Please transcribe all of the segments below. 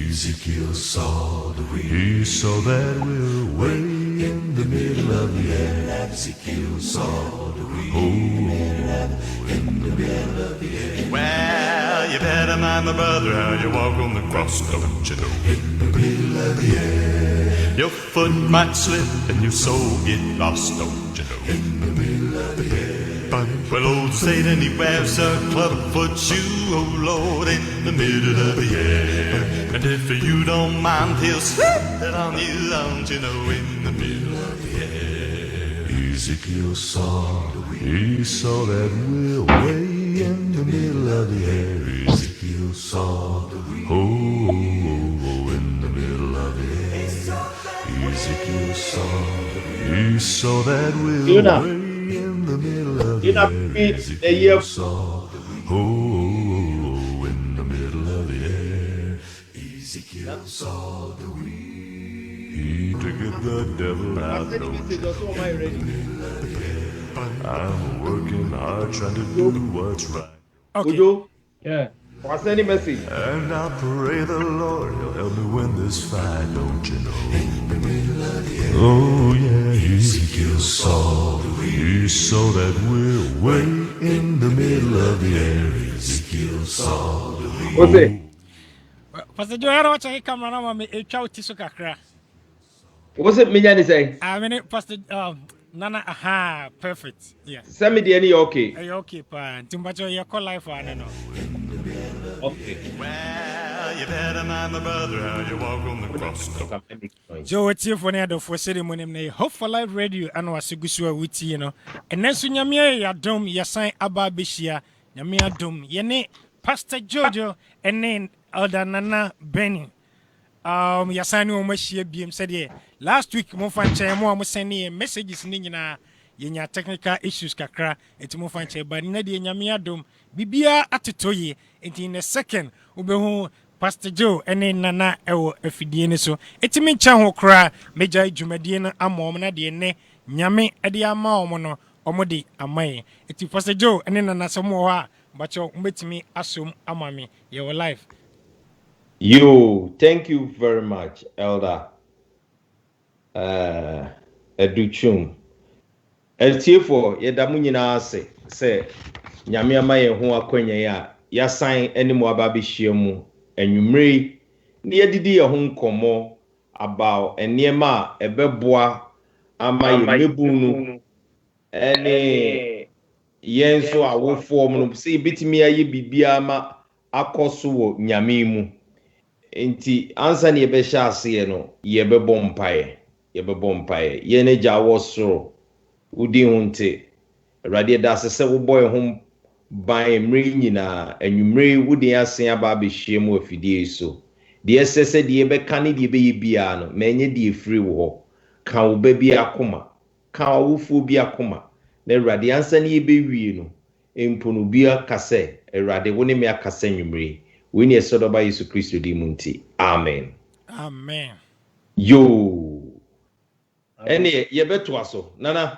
Ezekiel saw the wheel. He saw that wheel way in the middle of the air. Ezekiel saw the wheel. Oh, in the middle of the air. Well, you better mind my brother how you walk on the cross, don't you know? In the middle of the air. Your foot might slip and your soul get lost, don't you know? In the middle of the air. Well, old Satan, he wears a clubfoot shoe, oh Lord, in the middle of the air. And if you don't mind, he'll slip it on you, don't you know, in the middle of the air. Ezekiel saw the wheel. He saw that wheel way in the middle of the air. Ezekiel saw the wheel. Oh, in the middle of the air. Ezekiel saw the wheel. He saw that wheel way in the middle of the air. Ezekiel saw the wheel. Oh, in the middle of the air. Ezekiel saw the wheel. He took the devil out. I'm working hard trying to do what's right. Okay. Joojo, Yeah. what's any message? And I pray the Lord he'll help me win this fight, don't you know? Oh yeah, Ezekiel saw the wheel. He saw that wheel way in the middle of the air. Ezekiel saw the wheel. What's it? Pastor Joe, I don't check camera now. Me a chow tiso kakra. What's it, Minyani say? I mean, Pastor Nana, aha, perfect. Yeah. Send me the any okay. Are you okay, pa? Timbacho, you call life for no. Okay. Well, you better mind my brother how you walk on the cross, don't you know? Joe, what's here for the for ceremony? Name Hope for Life Radio and was a gusua witty, you know. And then soon yamia ya dom ya sign Abba Bishia, yamia dom, yene Pastor Joojo, and then Elder Nana Benny. Yasani Omashia BM said, yeah, last week, Mofancha, more sending messages in your technical issues, kakra, and to Mofancha, but in the Yamia dom, Bibia atitoye, and in a second, Ubeho. Pastor Joe, and then Nana, Fidiene so. It's me chanho cry, Major Jumadiana, a momana de ne, Yame, Edia Maomono, Omodi, Amay. It's Pastor Joe, and then Nana Samoa, but you met me assume Amami, your life. You, thank you very much, Elder Educhum. LT4, Yedamunina say, Yamiama Yehoa Quenya, Yasign any more baby shiemu. And you may near the home como about a near ma a bebois ama yebunu any yen so I will form see bit me a ye bibiama akoso nyamimu enti answer ne besha ase no ye be bompae ye ja wosoro udi hunte rade da se wo boy home by mri nyina enwumre wudi asen aba behie mu afidie so de sese de be kane de be bia no menye de free wo ka wo ba bi akoma ka wo fu bi akoma na awurade ansa ne be wie no empono bi akase awurade wo ne me akase nwumre we ne esodoba Yesu Kristo di munti amen yo ene ye beto aso nana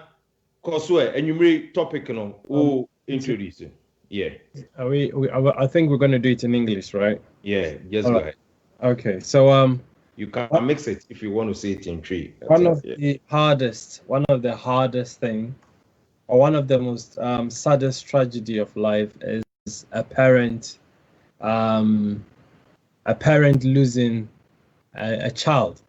koso enwumre topic no o introduce. Yeah. I think we're going to do it in English, right? Yeah, just go ahead. Okay, so you can mix it if you want to say it in three. One of the hardest thing, or one of the most saddest tragedy of life is a parent losing a child,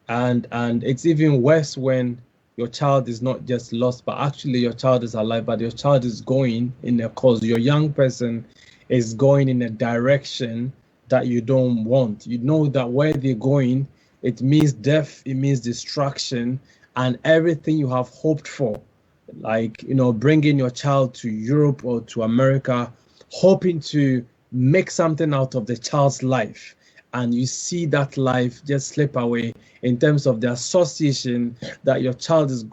and it's even worse when your child is not just lost, but actually your child is alive, but your child is going in a course. Your young person is going in a direction that you don't want. You know that where they're going, it means death, it means destruction, and everything you have hoped for, like, bringing your child to Europe or to America, hoping to make something out of the child's life. And you see that life just slip away in terms of the association that your child is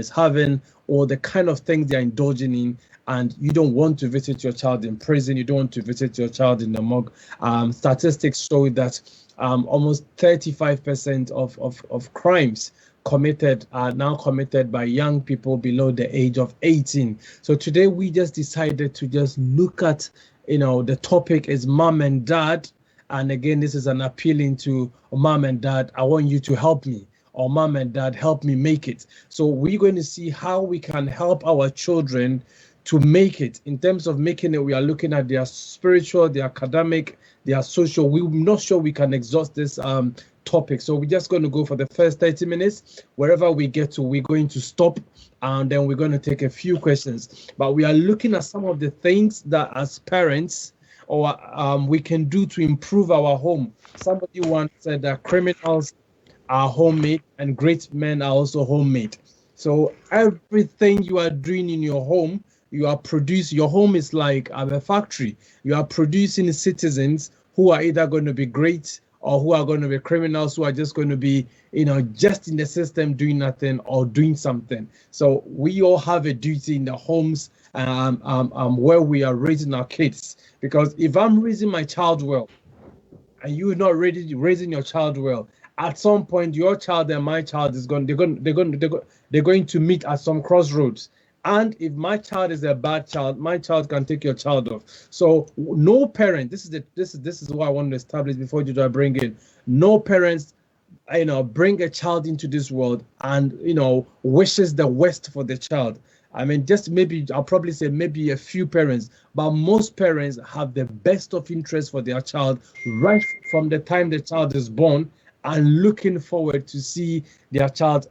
having, or the kind of things they're indulging in, and you don't want to visit your child in prison, you don't want to visit your child in the morgue. Statistics show that almost 35% of crimes committed are now committed by young people below the age of 18. So today we just decided to just look at, the topic is mom and dad And again, this is an appealing to mom and dad. I want you to help me, or mom and dad, help me make it. So we're going to see how we can help our children to make it. In terms of making it, we are looking at their spiritual, their academic, their social. We're not sure we can exhaust this topic. So we're just going to go for the first 30 minutes. Wherever we get to, we're going to stop, and then we're going to take a few questions. But we are looking at some of the things that as parents, or we can do to improve our home. Somebody once said that criminals are homemade and great men are also homemade. So everything you are doing in your home, you are producing. Your home is like a factory. You are producing citizens who are either going to be great or who are going to be criminals, who are just going to be, just in the system doing nothing or doing something. So we all have a duty in the homes where we are raising our kids. Because if I'm raising my child well, and you're not raising your child well, at some point your child and my child they're going to meet at some crossroads. And if my child is a bad child, my child can take your child off. So no parent, this is what I want to establish before you bring in. No parents, bring a child into this world and wishes the worst for the child. I mean, just maybe, I'll probably say maybe a few parents, but most parents have the best of interest for their child right from the time the child is born, and looking forward to see their child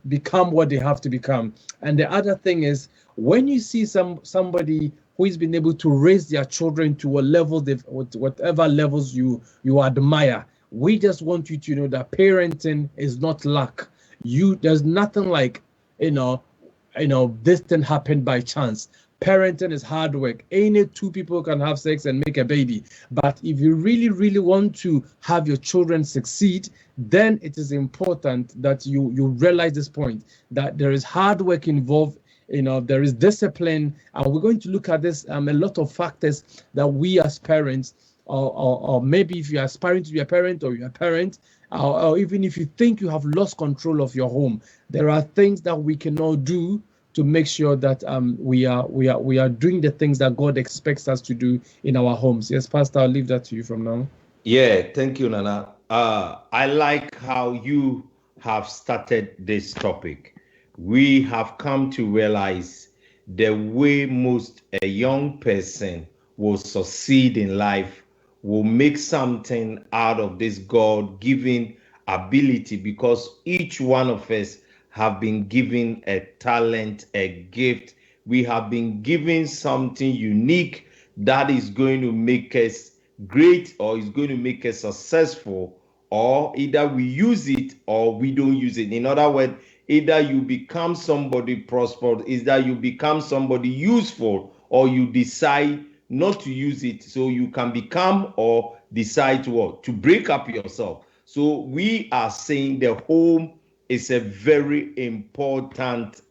become what they have to become. And the other thing is, when you see somebody who has been able to raise their children to a level, whatever levels you admire, we just want you to know that parenting is not luck. There's nothing like, this thing happened by chance. Parenting is hard work. Ain't it two people can have sex and make a baby? But if you really, really want to have your children succeed, then it is important that you realize this point, that there is hard work involved. There is discipline, and we're going to look at this a lot of factors that we as parents, or maybe if you're aspiring to be a parent, or you're a parent, or even if you think you have lost control of your home, there are things that we can all do to make sure that we are doing the things that God expects us to do in our homes. Yes, Pastor, I'll leave that to you from now. Yeah, thank you, Nana. I like how you have started this topic. We have come to realize the way most a young person will succeed in life, will make something out of this God-given ability, because each one of us have been given a talent, a gift. We have been given something unique that is going to make us great, or is going to make us successful, or either we use it or we don't use it. In other words, either you become somebody prosperous, either you become somebody useful, or you decide not to use it, so you can become or decide to break up yourself. So we are saying the home is a very important,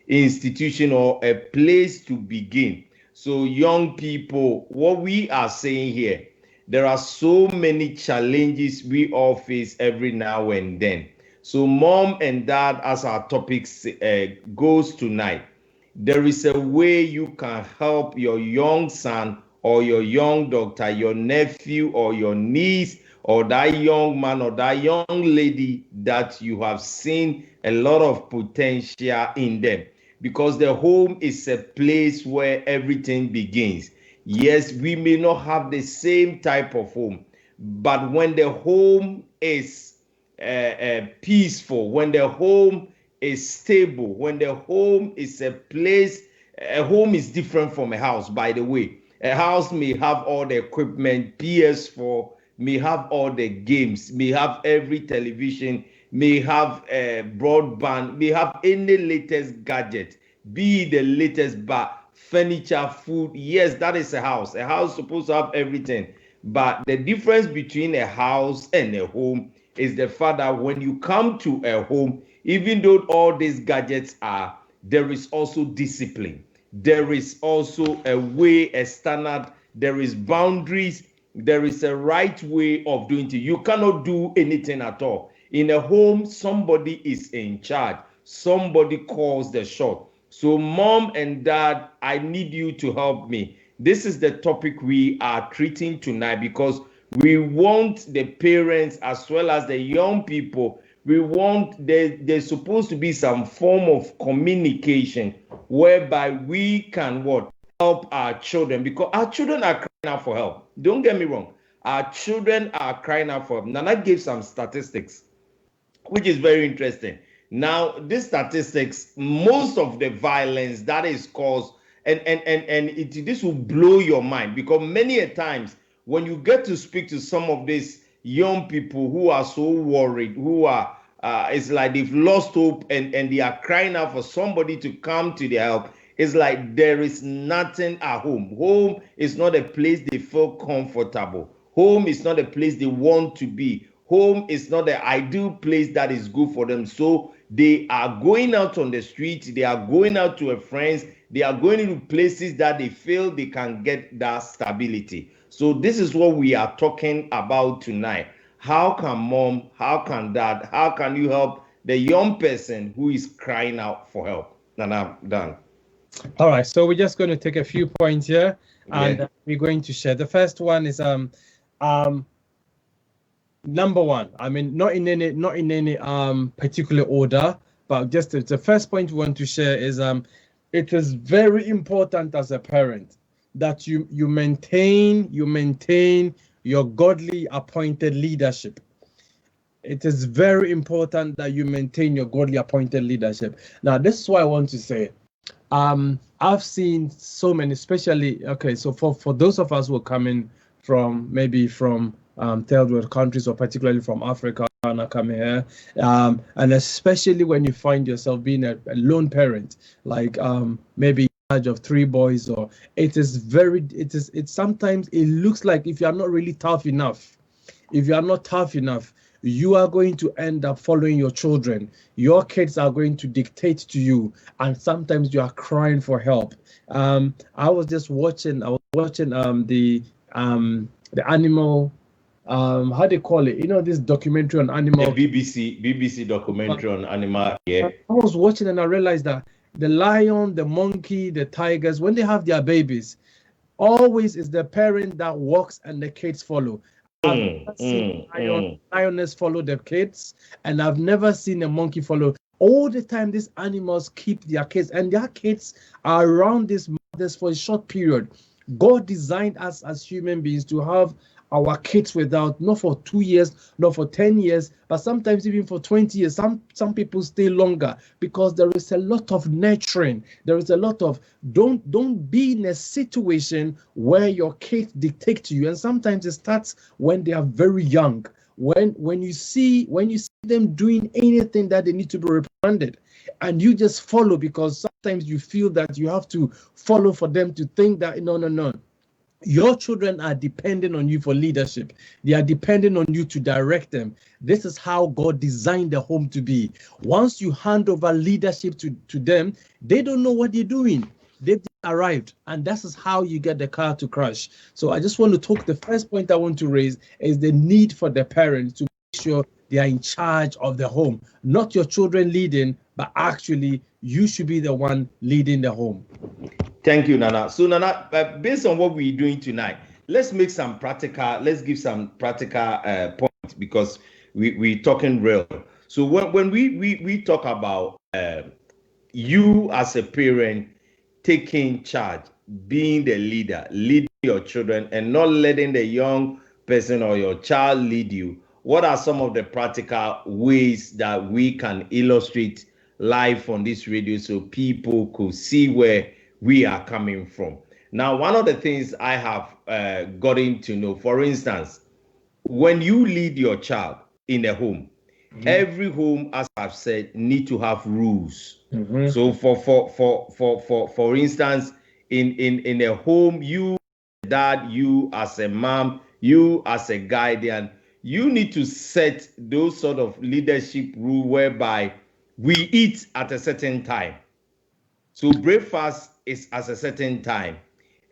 institution or a place to begin. So young people, what we are saying here, there are so many challenges we all face every now and then. So mom and dad, as our topic goes tonight, there is a way you can help your young son or your young daughter, your nephew or your niece, or that young man or that young lady that you have seen a lot of potential in them. Because the home is a place where everything begins. Yes, we may not have the same type of home, but when the home is peaceful, when the home is stable, when the home is a place, a home is different from a house, by the way. A house may have all the equipment, PS4, may have all the games, may have every television, may have broadband, may have any latest gadget, be the latest furniture, food. Yes, that is a house. A house is supposed to have everything. But the difference between a house and a home is the fact that when you come to a home, even though all these gadgets are, there is also discipline. There is also a way, a standard. There is boundaries. There is a right way of doing it. You cannot do anything at all. In a home, somebody is in charge. Somebody calls the shot. So mom and dad, I need you to help me. This is the topic we are treating tonight because we want the parents as well as the young people. We want there's supposed to be some form of communication whereby we can help our children, because our children are crying out for help. Don't get me wrong. Our children are crying out for help. Nana gave some statistics, which is very interesting. Now, these statistics, most of the violence that is caused, this will blow your mind, because many a times when you get to speak to some of these young people who are so worried, who are it's like they've lost hope and they are crying out for somebody to come to their help. It's like there is nothing at home. Home is not a place they feel comfortable. Home is not a place they want to be. Home is not the ideal place that is good for them. So they are going out on the street. They are going out to a friends. They are going into places that they feel they can get that stability. So this is what we are talking about tonight. How can mom, how can dad, how can you help the young person who is crying out for help? And I'm done. All right, so we're just going to take a few points here, and we're going to share. The first one is number one. I mean, not in any particular order, but just the first point we want to share is it is very important as a parent that you maintain your godly appointed leadership. It is very important that you maintain your godly appointed leadership. Now, this is what I want to say. I've seen so many, especially, so for those of us who are coming from third world countries, or particularly from Africa, and coming here, and especially when you find yourself being a lone parent, like maybe in charge of 3 boys, or sometimes it looks like if you are not really tough enough, you are going to end up following your children. Your kids are going to dictate to you, and sometimes you are crying for help. I was watching the animal, how do you call it? This documentary on animal. The BBC documentary on animal. Yeah. I was watching and I realized that the lion, the monkey, the tigers, when they have their babies, always is the parent that walks and the kids follow. I've never seen lioness follow the kids, and I've never seen a monkey follow. All the time, these animals keep their kids, and their kids are around these mothers for a short period. God designed us as human beings to have our kids not for 2 years, not for 10 years, but sometimes even for 20 years. Some people stay longer because there is a lot of nurturing. There is a lot of don't be in a situation where your kids dictate to you. And sometimes it starts when they are very young. When you see them doing anything that they need to be reprimanded, and you just follow, because sometimes you feel that you have to follow for them to think that no. Your children are dependent on you for leadership. They are dependent on you to direct them. This is how God designed the home to be. Once you hand over leadership to them, they don't know what they're doing. They've arrived, and this is how you get the car to crash. So I just want to talk. The first point I want to raise is the need for the parents to make sure they are in charge of the home. Not your children leading, but actually you should be the one leading the home. Thank you, Nana. So, Nana, based on what we're doing tonight, let's give some practical points, because we're talking real. So when we talk about you as a parent taking charge, being the leader, leading your children, and not letting the young person or your child lead you, what are some of the practical ways that we can illustrate live on this radio so people could see where we are coming from? Now, one of the things I have gotten to know, for instance, when you lead your child in a home, every home, as I've said, need to have rules. So for instance, in a home, you dad, you as a mom, you as a guardian, you need to set those sort of leadership rule whereby we eat at a certain time. So breakfast is at a certain time,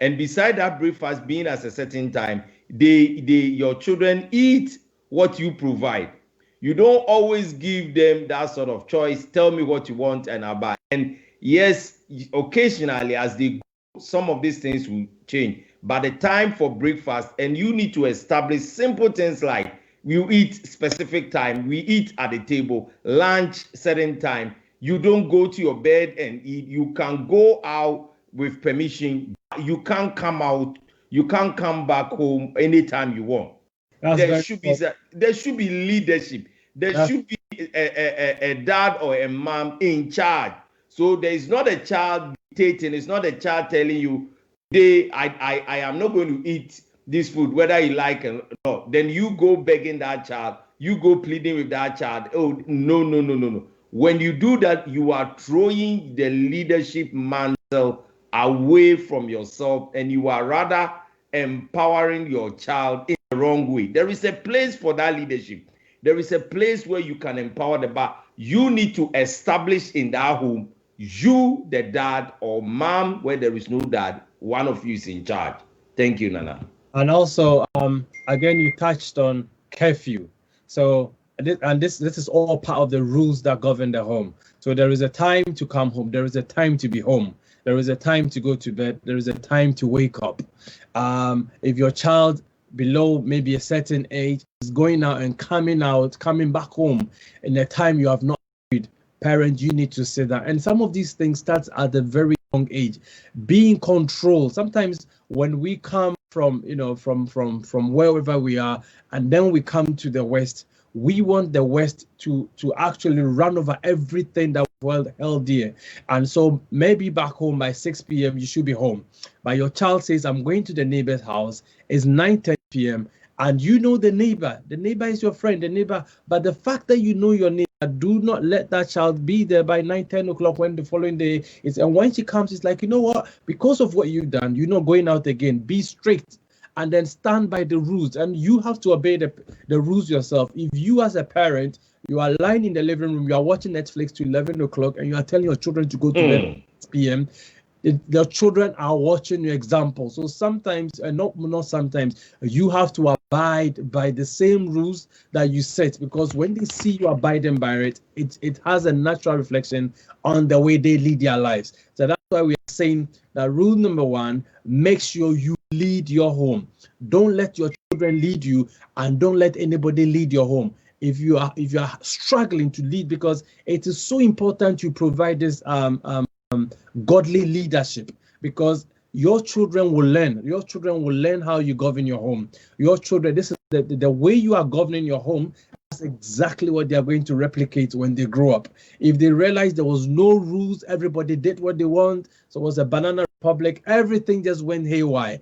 and beside that breakfast being at a certain time, your children eat what you provide. You don't always give them that sort of choice. Tell me what you want and I'll buy. And yes, occasionally as they some of these things will change. But the time for breakfast, and you need to establish simple things like you eat specific time, we eat at the table, lunch certain time. You don't go to your bed and eat. You can go out with permission. You can't come out. You can't come back home anytime you want. There should be leadership. There should be a dad or a mom in charge. So there is not a child dictating. It's not a child telling you, I am not going to eat this food, whether you like it or not. Then you go begging that child. You go pleading with that child. Oh, no. When you do that, you are throwing the leadership mantle away from yourself, and you are rather empowering your child in the wrong way. There is a place for that leadership. There is a place where you can empower the but you need to establish in that home, you, the dad or mom, where there is no dad, one of you is in charge. Thank you, Nana. And also, again, you touched on curfew. So, this is all part of the rules that govern the home. So there is a time to come home. There is a time to be home. There is a time to go to bed. There is a time to wake up. If your child below maybe a certain age is going out and coming back home in a time you have not agreed, parent, you need to say that. And some of these things start at a very young age. Being controlled. Sometimes when we come from wherever we are, and then we come to the West, we want the West to actually run over everything that was held dear. And so maybe back home by 6 p.m. you should be home. But your child says, I'm going to the neighbor's house. It's 9:10 p.m. And you know the neighbor. The neighbor is your friend, the neighbor. But the fact that you know your neighbor, do not let that child be there by 9-10 o'clock when the following day is. And when she comes, it's like, you know what? Because of what you've done, you're not going out again. Be strict. And then stand by the rules, and you have to obey the rules yourself. If you as a parent, you are lying in the living room, you are watching Netflix to 11 o'clock, and you are telling your children to go to bed at 6 p.m., the children are watching your example. So sometimes, and not sometimes, you have to abide by the same rules that you set, because when they see you abiding by it has a natural reflection on the way they lead their lives. So that's why we are saying that rule number one, make sure you lead your home. Don't let your children lead you, and don't let anybody lead your home. If you are struggling to lead, because it is so important to provide this godly leadership, because your children will learn. Your children will learn how you govern your home. Your children, this is the way you are governing your home. That's exactly what they are going to replicate when they grow up. If they realize there was no rules, everybody did what they want, so it was a banana republic, everything just went haywire.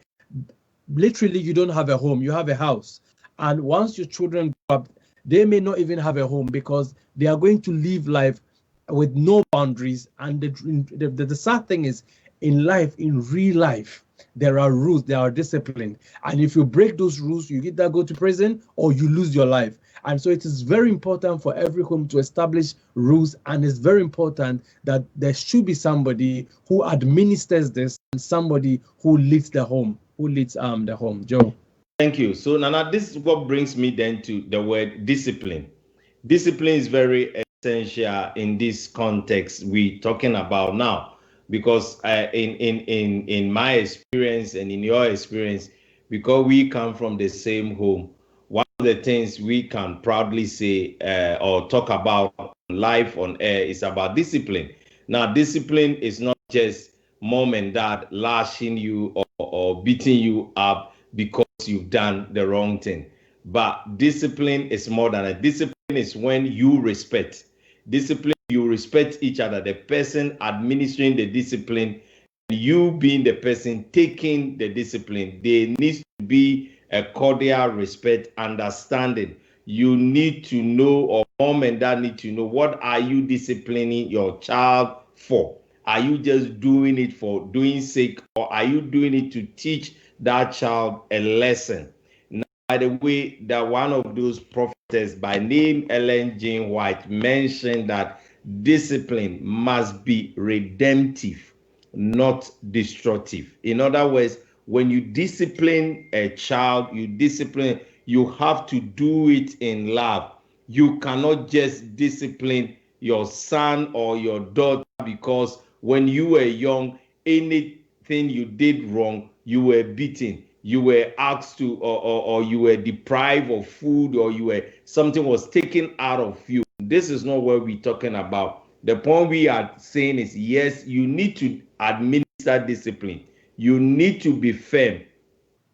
Literally, you don't have a home, you have a house. And once your children grow up, they may not even have a home, because they are going to live life with no boundaries. And the sad thing is, in life, in real life, there are rules, there are discipline. And if you break those rules, you either go to prison or you lose your life. And so it is very important for every home to establish rules. And it's very important that there should be somebody who administers this and somebody who leads the home, Joe. Thank you. So, Nana, this is what brings me then to the word discipline. Discipline is very essential in this context we're talking about now, because in my experience and in your experience, because we come from the same home, one of the things we can proudly say or talk about life on air is about discipline. Now, discipline is not just mom and dad lashing you or beating you up because you've done the wrong thing. But discipline is more than that. Discipline is when you respect. Discipline, you respect each other. The person administering the discipline, you being the person taking the discipline. There needs to be a cordial respect, understanding. You need to know, or mom and dad need to know, what are you disciplining your child for? Are you just doing it for doing sake, or are you doing it to teach that child a lesson? Now, by the way, that one of those prophetess by name Ellen G. White mentioned that discipline must be redemptive, not destructive. In other words, when you discipline a child, you have to do it in love. You cannot just discipline your son or your daughter because when you were young, any anything you did wrong, you were beaten, you were asked to, or you were deprived of food, or something was taken out of you. This is not what we're talking about. The point we are saying is, yes, you need to administer discipline. You need to be firm.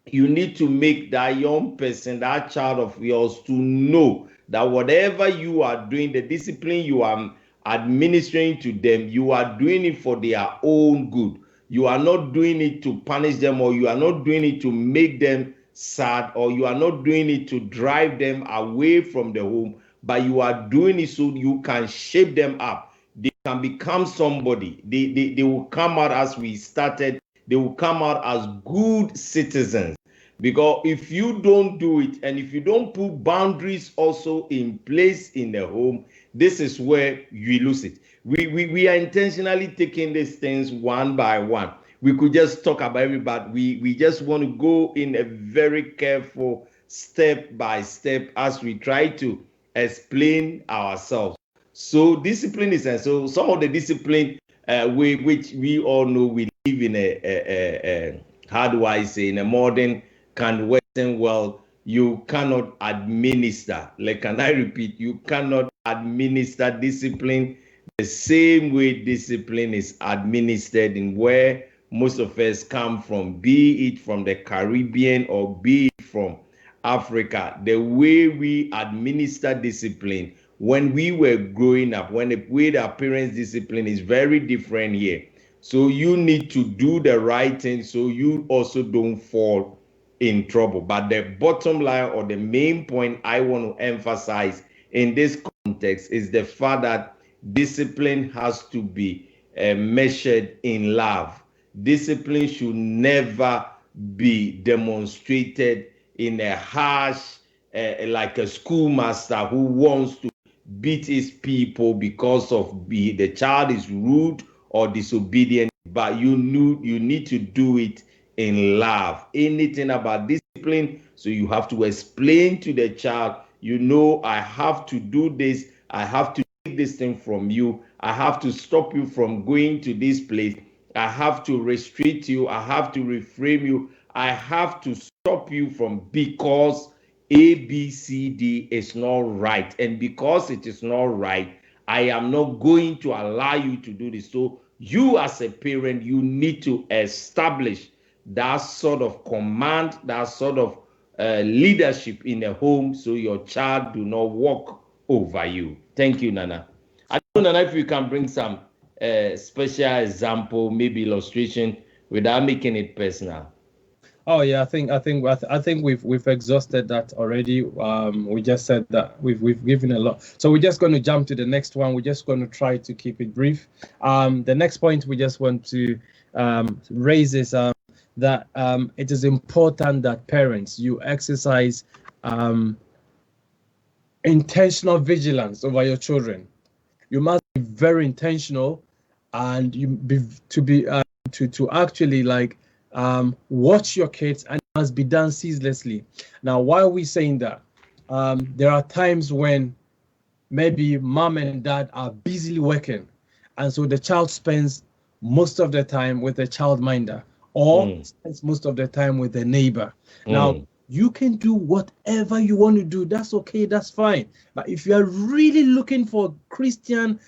You need to make that young person, that child of yours, to know that whatever you are doing, the discipline you are administering to them, you are doing it for their own good. You are not doing it to punish them, or you are not doing it to make them sad, or you are not doing it to drive them away from the home, but you are doing it so you can shape them up. They can become somebody. They will come out, as we started, they will come out as good citizens. Because if you don't do it, and if you don't put boundaries also in place in the home, this is where you lose it. We are intentionally taking these things one by one. We could just talk about it, but we just want to go in a very careful step by step as we try to explain ourselves. So discipline is, and so some of the discipline which we all know, we live in a how do I say, in a modern kind Western world. You cannot administer, like, can I repeat, you cannot administer discipline the same way discipline is administered in where most of us come from, be it from the Caribbean or be it from Africa. The way we administer discipline when we were growing up, when the way our parents discipline is very different here. So you need to do the right thing so you also don't fall in trouble. But the bottom line, or the main point I want to emphasize in this context, is the fact that discipline has to be measured in love. Discipline should never be demonstrated in a harsh, like a schoolmaster who wants to beat his people because of the child is rude or disobedient. But you need to do it in love. Anything about discipline, so you have to explain to the child, I have to do this, I have to take this thing from you, I have to stop you from going to this place, I have to restrict you, I have to reframe you, I have to stop you from, because A, B, C, D is not right. And because it is not right, I am not going to allow you to do this. So you, as a parent, you need to establish that sort of command, that sort of leadership in a home, so your child do not walk over you. Thank you, Nana. I don't know, Nana, if you can bring some special example, maybe illustration, without making it personal. Oh yeah, I think we've exhausted that already. We just said that we've given a lot, so we're just going to jump to the next one. We're just going to try to keep it brief. The next point we just want to raise is that it is important that parents, you exercise intentional vigilance over your children. You must be very intentional, and to actually watch your kids, and it must be done ceaselessly. Now, why are we saying that? There are times when maybe mom and dad are busily working, and so the child spends most of the time with a childminder, or spends most of the time with a neighbor. Now, you can do whatever you want to do. That's okay. That's fine. But if you are really looking for Christian,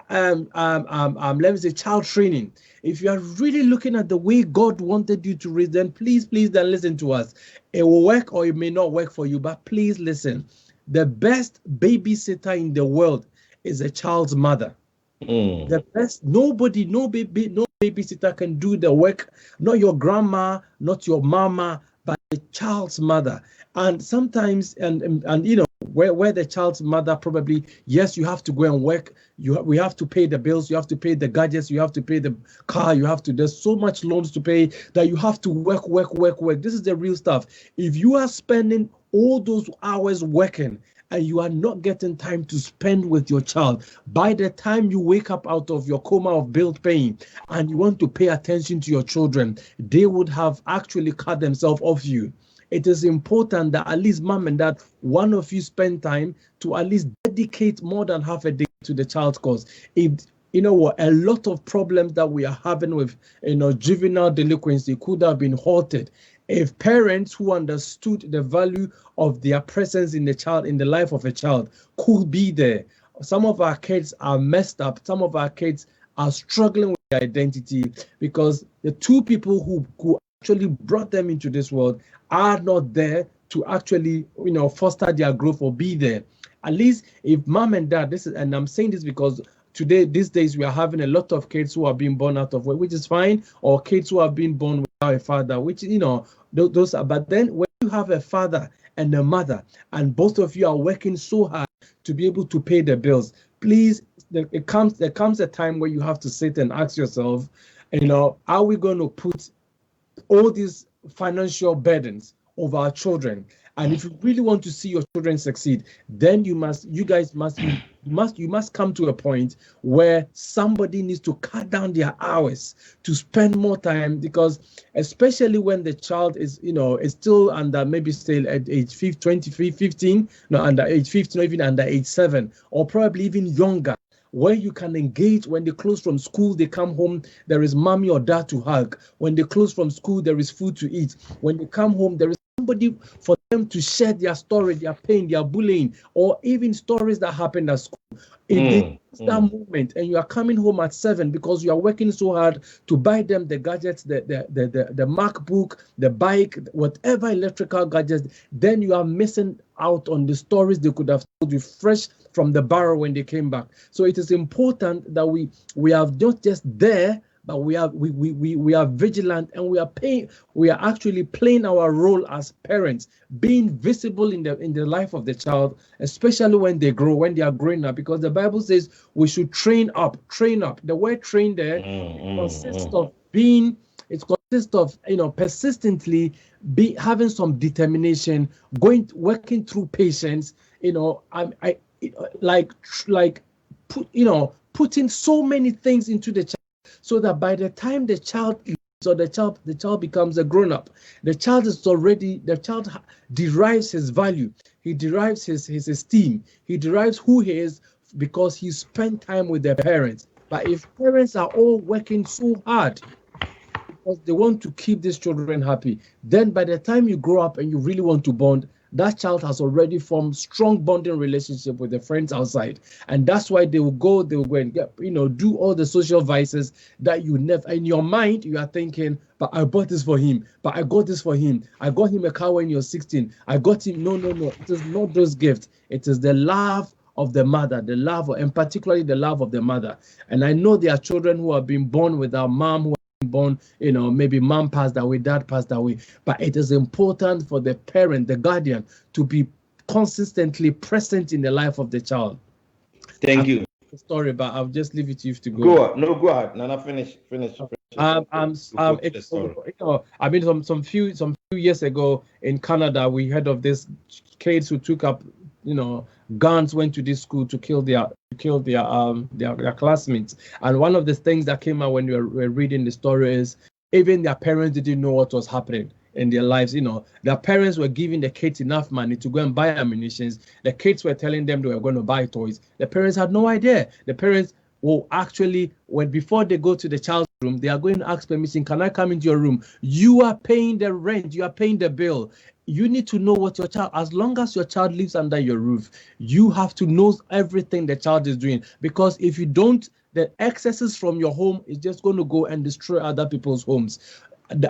let me say, child training, if you are really looking at the way God wanted you to raise, then please then listen to us. It will work or it may not work for you, but please listen. The best babysitter in the world is a child's mother. The best, no babysitter can do the work, not your grandma, not your mama, but the child's mother. And sometimes, and where the child's mother probably, yes, you have to go and work. We have to pay the bills. You have to pay the gadgets. You have to pay the car. There's so much loans to pay that you have to work. This is the real stuff. If you are spending all those hours working and you are not getting time to spend with your child, by the time you wake up out of your coma of bill paying and you want to pay attention to your children, they would have actually cut themselves off you. It is important that at least mom and dad, one of you spend time to at least dedicate more than half a day to the child's cause. If you know what, a lot of problems that we are having with, juvenile delinquency could have been halted if parents who understood the value of their presence in the life of a child could be there. Some of our kids are messed up. Some of our kids are struggling with their identity because the two people who actually brought them into this world are not there to actually, foster their growth or be there. At least if mom and dad, and I'm saying this because these days, we are having a lot of kids who are being born out of wedlock, which is fine, or kids who are being born without a father, which, those are. But then when you have a father and a mother, and both of you are working so hard to be able to pay the bills, please, there comes a time where you have to sit and ask yourself, are we going to put all these financial burdens over our children? And if you really want to see your children succeed, then you must come to a point where somebody needs to cut down their hours to spend more time, because especially when the child is still under, maybe still at age 23, 15, no, under age 15, or even under age 7, or probably even younger, where you can engage. When they close from school, they come home, there is mommy or dad to hug. When they close from school, there is food to eat. When they come home, there is somebody for them to share their story, their pain, their bullying, or even stories that happened at school. It's that moment, and you are coming home at 7 because you are working so hard to buy them the gadgets, the MacBook, the bike, whatever electrical gadgets. Then you are missing out on the stories they could have told you fresh from the barrel when they came back. So it is important that we are not just there, but we are vigilant, and we are actually playing our role as parents, being visible in the life of the child, especially when they are growing up, because the Bible says we should train up. The word train there consists of persistently having some determination, working through patience, putting so many things into the child, so that by the time the child becomes a grown-up, the child derives his value, he derives his esteem, he derives who he is, because he spent time with their parents. But if parents are all working so hard because they want to keep these children happy, then by the time you grow up and you really want to bond, that child has already formed strong bonding relationship with their friends outside, and that's why they will go and get, do all the social vices that you never, in your mind you are thinking, but I bought this for him, but I got this for him, I got him a car when you're 16, I got him. No, it is not those gifts, it is the love of the mother, and particularly the love of the mother. And I know there are children who have been born without mom, who born, maybe mom passed away, dad passed away, but it is important for the parent, the guardian, to be consistently present in the life of the child. Thank you. Story, but I'll just leave it to you to go. Go on. No, go ahead. Nana, finish. Some few years ago in Canada, we heard of this kids who took up, guns, went to this school to kill their classmates. And one of the things that came out when we were reading the story is even their parents didn't know what was happening in their lives. Their parents were giving the kids enough money to go and buy ammunition. The kids were telling them they were going to buy toys. The parents had no idea. The parents will actually, before they go to the child's room, they are going to ask permission. Can I come into your room? You are paying the rent. You are paying the bill. You need to know what your child, as long as your child lives under your roof, you have to know everything the child is doing. Because if you don't, the excesses from your home is just going to go and destroy other people's homes.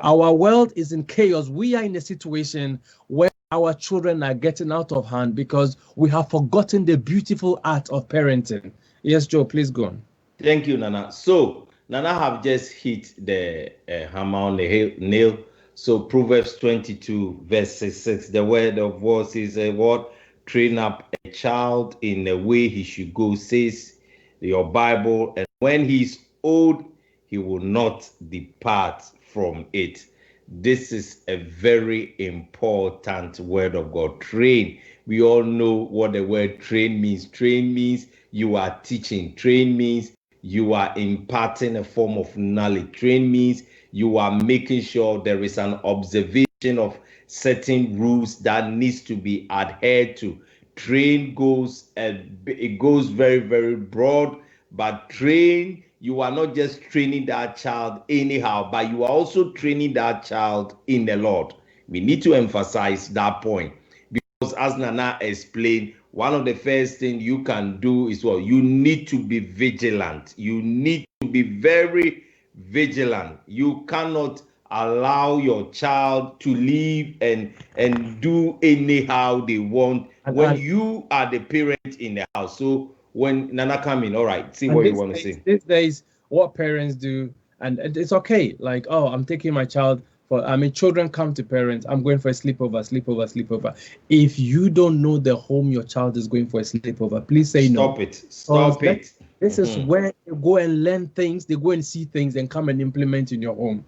Our world is in chaos. We are in a situation where our children are getting out of hand because we have forgotten the beautiful art of parenting. Yes, Joe, please go on. Thank you, Nana. So, Nana have just hit the hammer on the nail. So, Proverbs 22, verse 6, the word of God says, what? Train up a child in the way he should go, says your Bible, and when he's old, he will not depart from it. This is a very important word of God. Train. We all know what the word train means. Train means you are teaching. Train means you are imparting a form of knowledge. Train means you are making sure there is an observation of certain rules that needs to be adhered to. Train goes very, very broad, but train. You are not just training that child anyhow, but you are also training that child in the Lord. We need to emphasize that point, because as Nana explained, one of the first things you can do is what? You need to be vigilant. You need to be very vigilant. You cannot allow your child to live and do anyhow they want when you are the parent in the house. So when Nana come in, all right, see what you want to say. These days, what parents do, and it's okay. Like, oh, I'm taking my child for. I mean, children come to parents. I'm going for a sleepover. If you don't know the home your child is going for a sleepover, please say no. Stop it. This is where you go and learn things. They go and see things and come and implement in your home.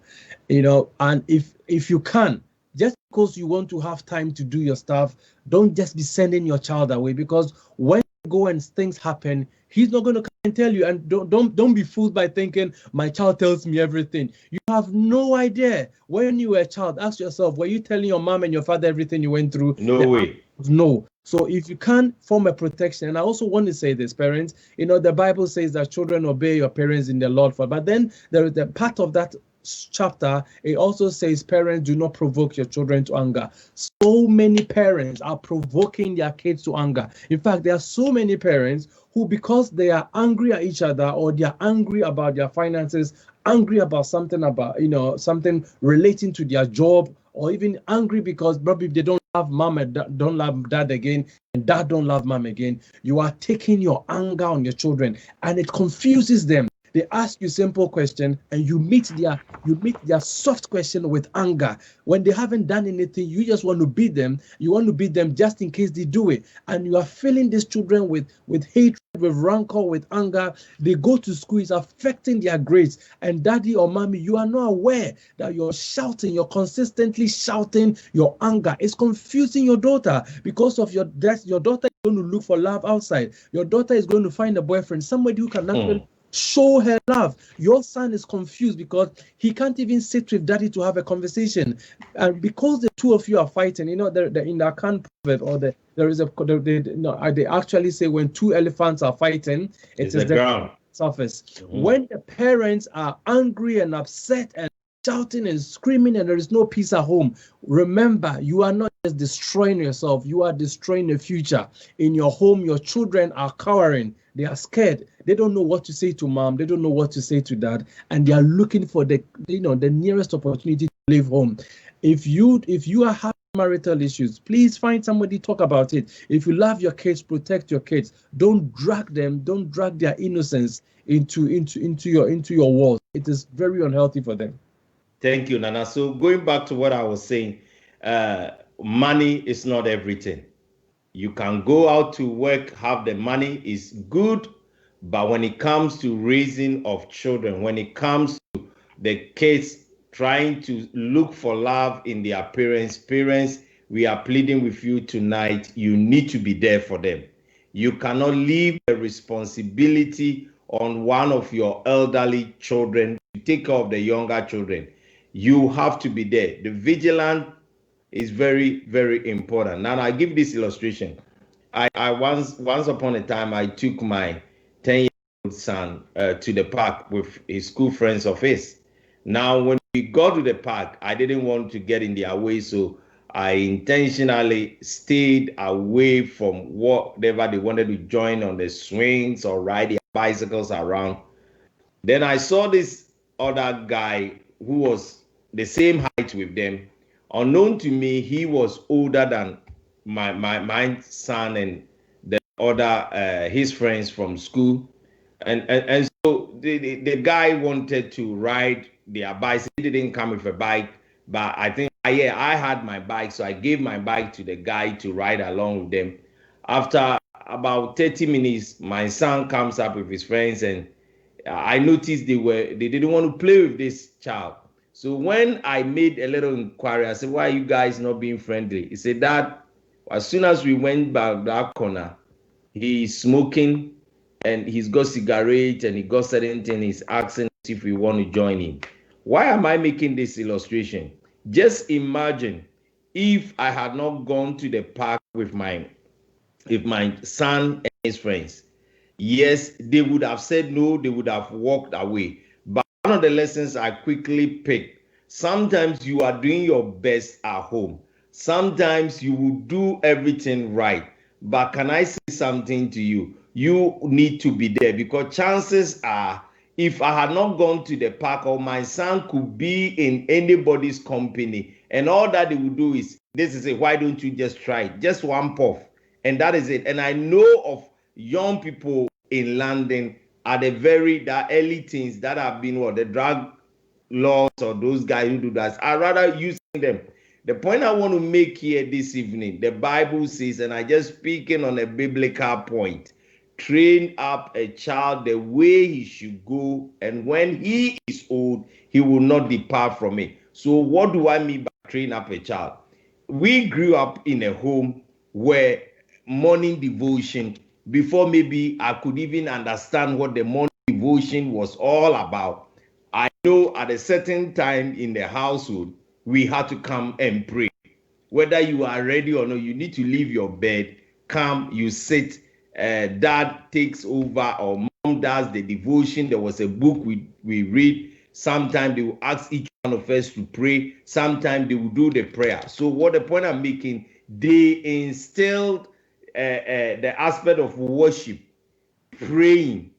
You know, and if you can, just because you want to have time to do your stuff, don't just be sending your child away, because when you go and things happen, he's not going to come and tell you. And don't be fooled by thinking my child tells me everything. You have no idea. When you were a child, ask yourself, were you telling your mom and your father everything you went through? No way. No. So if you can't form a protection, and I also want to say this, parents, you know, the Bible says that children obey your parents in the Lord. But then there is the part of that chapter, it also says parents do not provoke your children to anger. So many parents are provoking their kids to anger. In fact, there are so many parents who, because they are angry at each other, or they are angry about their finances, angry about something, about, you know, something relating to their job, or even angry because probably they don't love mom and don't love dad again, and dad don't love mom again. You are taking your anger on your children, and it confuses them. They ask you simple question, and you meet their soft question with anger. When they haven't done anything, you just want to beat them. You want to beat them just in case they do it. And you are filling these children with hatred, with rancor, with anger. They go to school, it's affecting their grades. And daddy or mommy, you are not aware that you're consistently shouting your anger. It's confusing your daughter, because of your daughter is going to look for love outside. Your daughter is going to find a boyfriend, somebody who can actually show her love. Your son is confused because he can't even sit with daddy to have a conversation, and because the two of you are fighting, you know, in the Akan proverb, or they actually say when two elephants are fighting, it is the ground surface. When the parents are angry and upset and shouting and screaming and there is no peace at home, remember, you are not just destroying yourself, you are destroying the future. In your home, your children are cowering, they are scared, they don't know what to say to mom, they don't know what to say to dad, and they are looking for the nearest opportunity to leave home. If you are having marital issues, please find somebody, talk about it. If you love your kids, protect your kids. Don't drag their innocence into your walls. It is very unhealthy for them. Thank you, Nana. So going back to what I was saying, money is not everything. You can go out to work, have the money, is good, but when it comes to raising of children, when it comes to the kids trying to look for love in their parents, we are pleading with you tonight, you need to be there for them. You cannot leave the responsibility on one of your elderly children to take care of the younger children. You have to be there. The vigilance is very, very important. Now, I give this illustration. I once upon a time, I took my 10-year-old son to the park with his school friends of his. Now, when we got to the park, I didn't want to get in their way, so I intentionally stayed away from whatever they wanted to join on the swings or ride their bicycles around. Then I saw this other guy who was the same height with them. Unknown to me, he was older than my son and the other his friends from school, and so the guy wanted to ride their bikes. He didn't come with a bike, but I think I had my bike, so I gave my bike to the guy to ride along with them. After about 30 minutes, my son comes up with his friends, and I noticed they didn't want to play with this child. So when I made a little inquiry, I said, "Why are you guys not being friendly?" He said that as soon as we went back that corner, he's smoking and he's got cigarette and he got certain things. He's asking us if we want to join him. Why am I making this illustration? Just imagine if I had not gone to the park with my son and his friends. yes, they would have said no, they would have walked away. But one of the lessons I quickly picked, sometimes you are doing your best at home. Sometimes you will do everything right. But can I say something to you? You need to be there, because chances are, if I had not gone to the park, or my son could be in anybody's company, and all that they would do is, this is it, why don't you just try it? Just one puff, and that is it. And I know of young people in London at the early teens that have been the drug laws, or those guys who do that. I rather using them. The point I want to make here this evening, the Bible says, and I just speaking on a biblical point, train up a child the way he should go, and when he is old, he will not depart from it. So what do I mean by train up a child? We grew up in a home where morning devotion, before maybe I could even understand what the morning devotion was all about, I know at a certain time in the household, we had to come and pray. Whether you are ready or not, you need to leave your bed, come, you sit, dad takes over, or mom does the devotion. There was a book we read. Sometimes they will ask each one of us to pray. Sometimes they will do the prayer. So what the point I'm making, they instilled the aspect of worship, praying,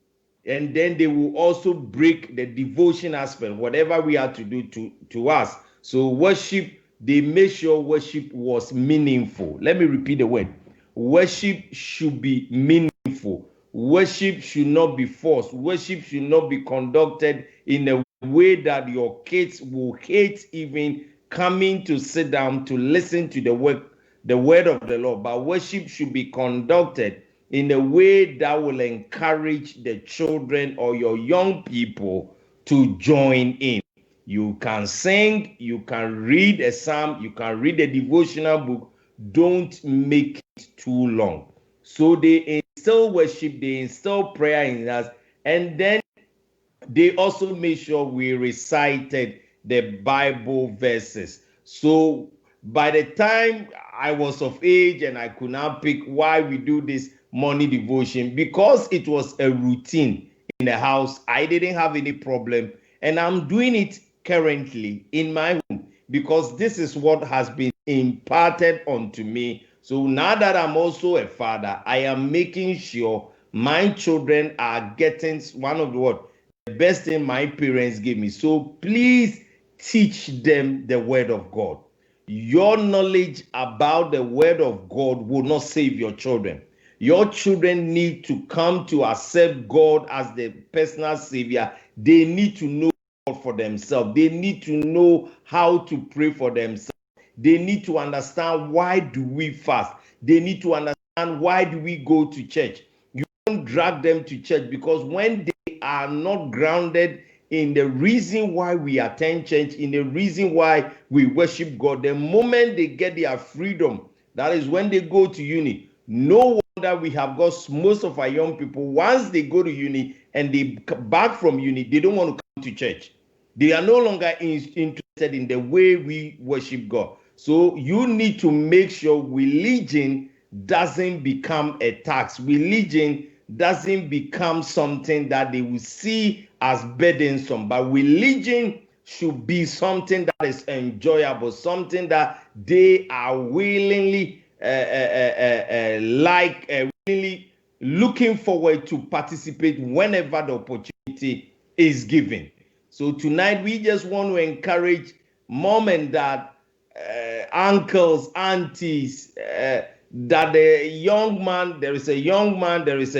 and then they will also break the devotion aspect, whatever we had to do to us. So worship, they made sure worship was meaningful. Let me repeat the word. Worship should be meaningful. Worship should not be forced. Worship should not be conducted in a way that your kids will hate even coming to sit down to listen to the word of the Lord. But worship should be conducted in a way that will encourage the children or your young people to join in. You can sing, you can read a psalm, you can read a devotional book. Don't make it too long. So they instill worship, they instill prayer in us, and then they also made sure we recited the Bible verses. So by the time I was of age and I could now pick why we do this morning devotion, because it was a routine in the house, I didn't have any problem. And I'm doing it currently in my home because this is what has been imparted onto me. So now that I'm also a father, I am making sure my children are getting one of the best thing my parents gave me. So please teach them the word of God. Your knowledge about the word of God will not save your children. Your children need to come to accept God as the personal savior. They need to know God for themselves. They need to know how to pray for themselves. They need to understand, why do we fast? They need to understand, why do we go to church? You don't drag them to church, because when they are not grounded in the reason why we attend church, in the reason why we worship God, the moment they get their freedom, that is when they go to uni. No wonder we have got most of our young people, once they go to uni and they back from uni, they don't want to come to church. They are no longer interested in the way we worship God. So you need to make sure religion doesn't become a tax. Religion doesn't become something that they will see as burdensome. But religion should be something that is enjoyable, something that they are willingly willingly looking forward to participate whenever the opportunity is given. So tonight we just want to encourage mom and dad, uncles, aunties, that there is a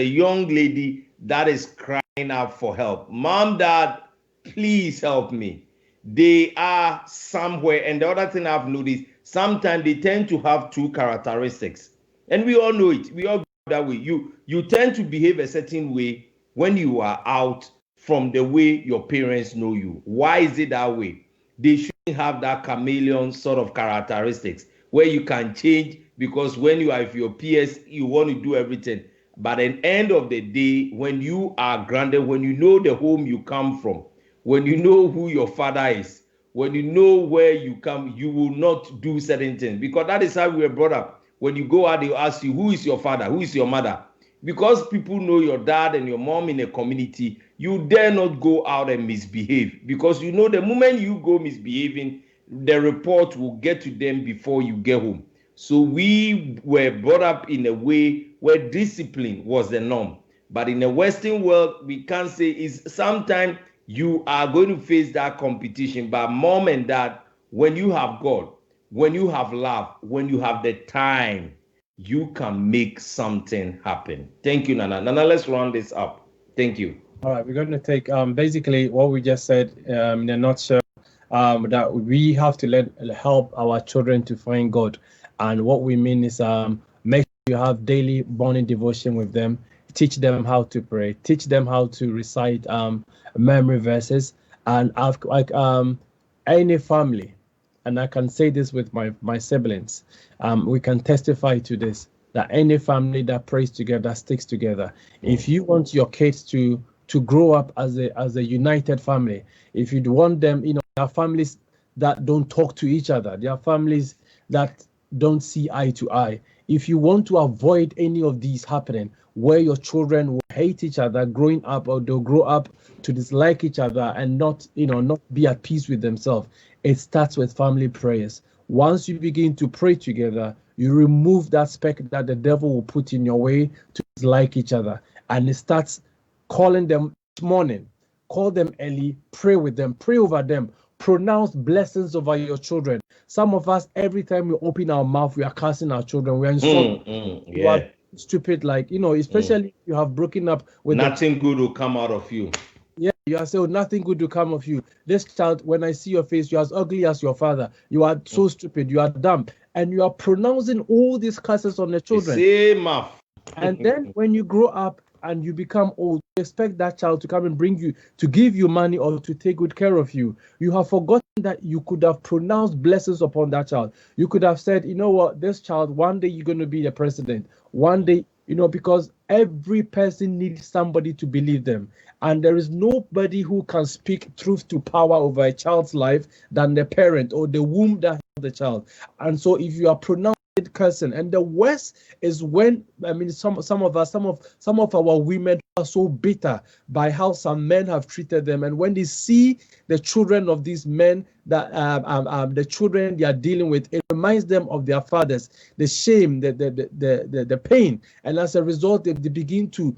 young lady that is crying out for help. Mom, dad, please help me. They are somewhere. And the other thing I've noticed, sometimes they tend to have two characteristics. And we all know it. We all go that way. You tend to behave a certain way when you are out from the way your parents know you. Why is it that way? They shouldn't have that chameleon sort of characteristics where you can change, because when you are with your peers, you want to do everything. But at the end of the day, when you are grounded, when you know the home you come from, when you know who your father is, when you know where you come, you will not do certain things, because that is how we were brought up. When you go out, they'll ask you, who is your father? Who is your mother? because people know your dad and your mom in a community, you dare not go out and misbehave, because you know the moment you go misbehaving, the report will get to them before you get home. So we were brought up in a way where discipline was the norm. But in the Western world, we can't say is sometimes you are going to face that competition. But mom and dad, when you have God, when you have love, when you have the time, you can make something happen. Thank you, Nana. Nana, let's round this up. Thank you. All right, we're going to take basically what we just said in a nutshell, that we have to help our children to find God. And what we mean is make sure you have daily morning devotion with them, teach them how to pray, teach them how to recite memory verses. And any family, and I can say this with my siblings, we can testify to this, that any family that prays together sticks together. If you want your kids to grow up as a united family, if you want them, there are families that don't talk to each other, there are families that don't see eye to eye. If you want to avoid any of these happening, where your children will hate each other growing up, or they'll grow up to dislike each other and not be at peace with themselves, it starts with family prayers. Once you begin to pray together, you remove that speck that the devil will put in your way to dislike each other, and it starts calling them this morning, call them early, pray with them, pray over them, pronounce blessings over your children. Some of us, every time we open our mouth, we are cursing our children. We are insulting. You are stupid, especially if you have broken up with nothing good will come out of you. Yeah, you are saying nothing good will come of you. This child, when I see your face, you are as ugly as your father. You are so stupid. You are dumb. And you are pronouncing all these curses on the children. Same mouth. And then when you grow up and you become old, you expect that child to come and bring you, to give you money or to take good care of you. You have forgotten that you could have pronounced blessings upon that child. You could have said, you know what, this child, one day you're going to be the president. One day, because every person needs somebody to believe them. And there is nobody who can speak truth to power over a child's life than the parent or the womb that held the child. And so if you are pronounced cursing, and the worst is when some of our women are so bitter by how some men have treated them, and when they see the children of these men, that the children they are dealing with, it reminds them of their fathers, the shame, the pain, and as a result they begin to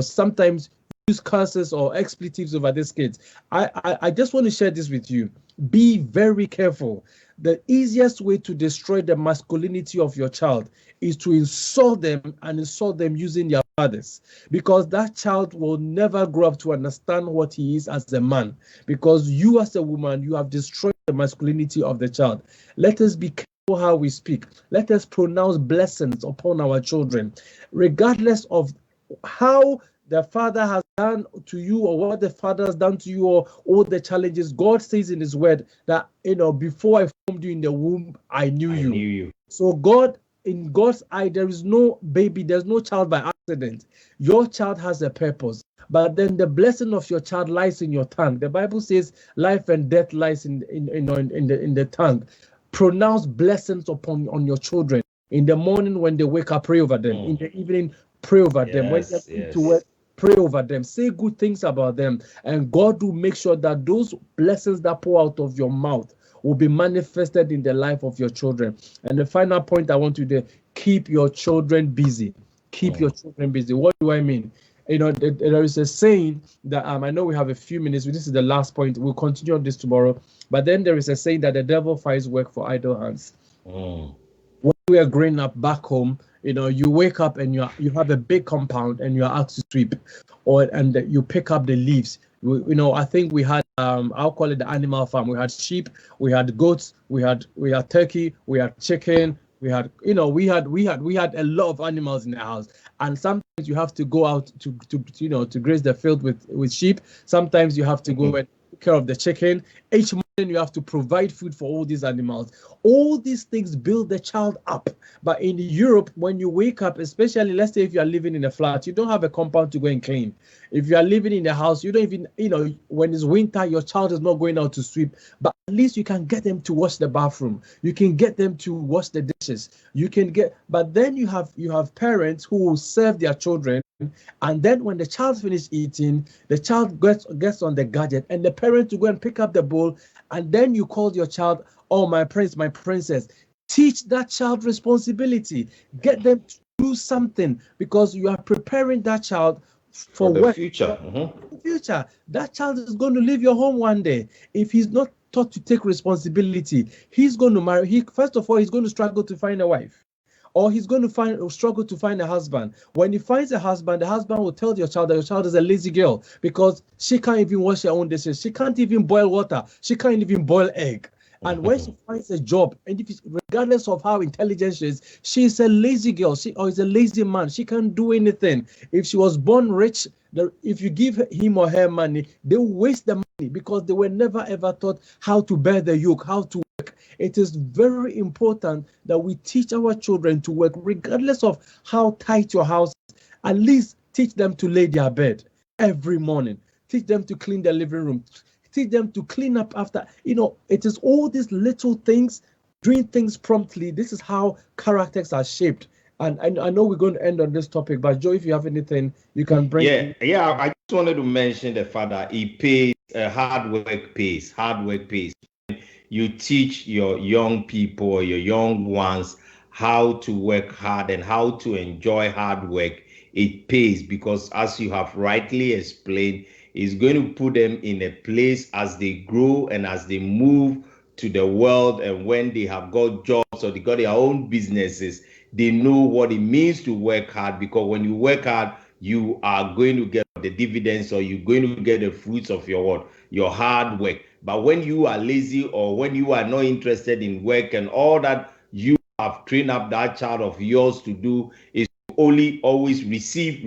sometimes use curses or expletives over these kids. I just want to share this with you. Be very careful. The easiest way to destroy the masculinity of your child is to insult them, and insult them using their fathers, because that child will never grow up to understand what he is as a man, because you as a woman, you have destroyed the masculinity of the child. Let us be careful how we speak. Let us pronounce blessings upon our children, regardless of how the father has done to you or what the father has done to you or all the challenges. God says in his word that, before I formed you in the womb, I knew you. So God, in God's eye, there is no baby, there's no child by accident. Your child has a purpose. But then the blessing of your child lies in your tongue. The Bible says life and death lies in the tongue. Pronounce blessings on your children. In the morning when they wake up, pray over them. In the evening, pray over them. When they go to work, pray over them. Say good things about them. And God will make sure that those blessings that pour out of your mouth will be manifested in the life of your children. And the final point I want you to keep your children busy. Keep your children busy. What do I mean? There is a saying that I know we have a few minutes. This is the last point. We'll continue on this tomorrow. But then there is a saying that the devil finds work for idle hands. When we are growing up back home, you wake up and you have a big compound and you are asked to sweep, and you pick up the leaves. I think we had I'll call it the animal farm. We had sheep, we had goats, we had turkey, we had chicken, we had a lot of animals in the house. And sometimes you have to go out to graze the field with sheep. Sometimes you have to go and take care of the chicken. Each month then you have to provide food for all these animals. All these things build the child up. But in Europe, when you wake up, especially let's say if you are living in a flat, you don't have a compound to go and clean. If you are living in a house, you don't even, when it's winter, your child is not going out to sweep. But at least you can get them to wash the bathroom. You can get them to wash the dishes. But then you have parents who will serve their children. And then when the child finishes eating, the child gets on the gadget, and the parent to go and pick up the bowl. And then you call your child, oh, my prince, my princess. Teach that child responsibility. Get them to do something, because you are preparing that child for the work. future. Future. That child is going to leave your home one day. If he's not taught to take responsibility, he's going to marry. First of all, he's going to struggle to find a wife. Or he's going to struggle to find a husband. When he finds a husband, the husband will tell your child that your child is a lazy girl because she can't even wash her own dishes. She can't even boil water. She can't even boil egg. And when she finds a job, and regardless of how intelligent she is, she's a lazy girl. Or is a lazy man. She can't do anything. If she was born rich, if you give him or her money, they will waste the money because they were never ever taught how to bear the yoke, how to work. It is very important that we teach our children to work, regardless of how tight your house is. At least teach them to lay their bed every morning. Teach them to clean their living room. Teach them to clean up after. It is all these little things, doing things promptly. This is how characters are shaped. And I know we're going to end on this topic, but Joe, if you have anything, you can bring. Yeah. I just wanted to mention the fact that it pays. Hard work pays. Hard work pays. You teach your young people or your young ones how to work hard and how to enjoy hard work. It pays, because as you have rightly explained, it's going to put them in a place as they grow and as they move to the world, and when they have got jobs or they got their own businesses, they know what it means to work hard, because when you work hard, you are going to get the dividends, or you're going to get the fruits of your hard work. But when you are lazy, or when you are not interested in work, and all that you have trained up that child of yours to do is only always receive,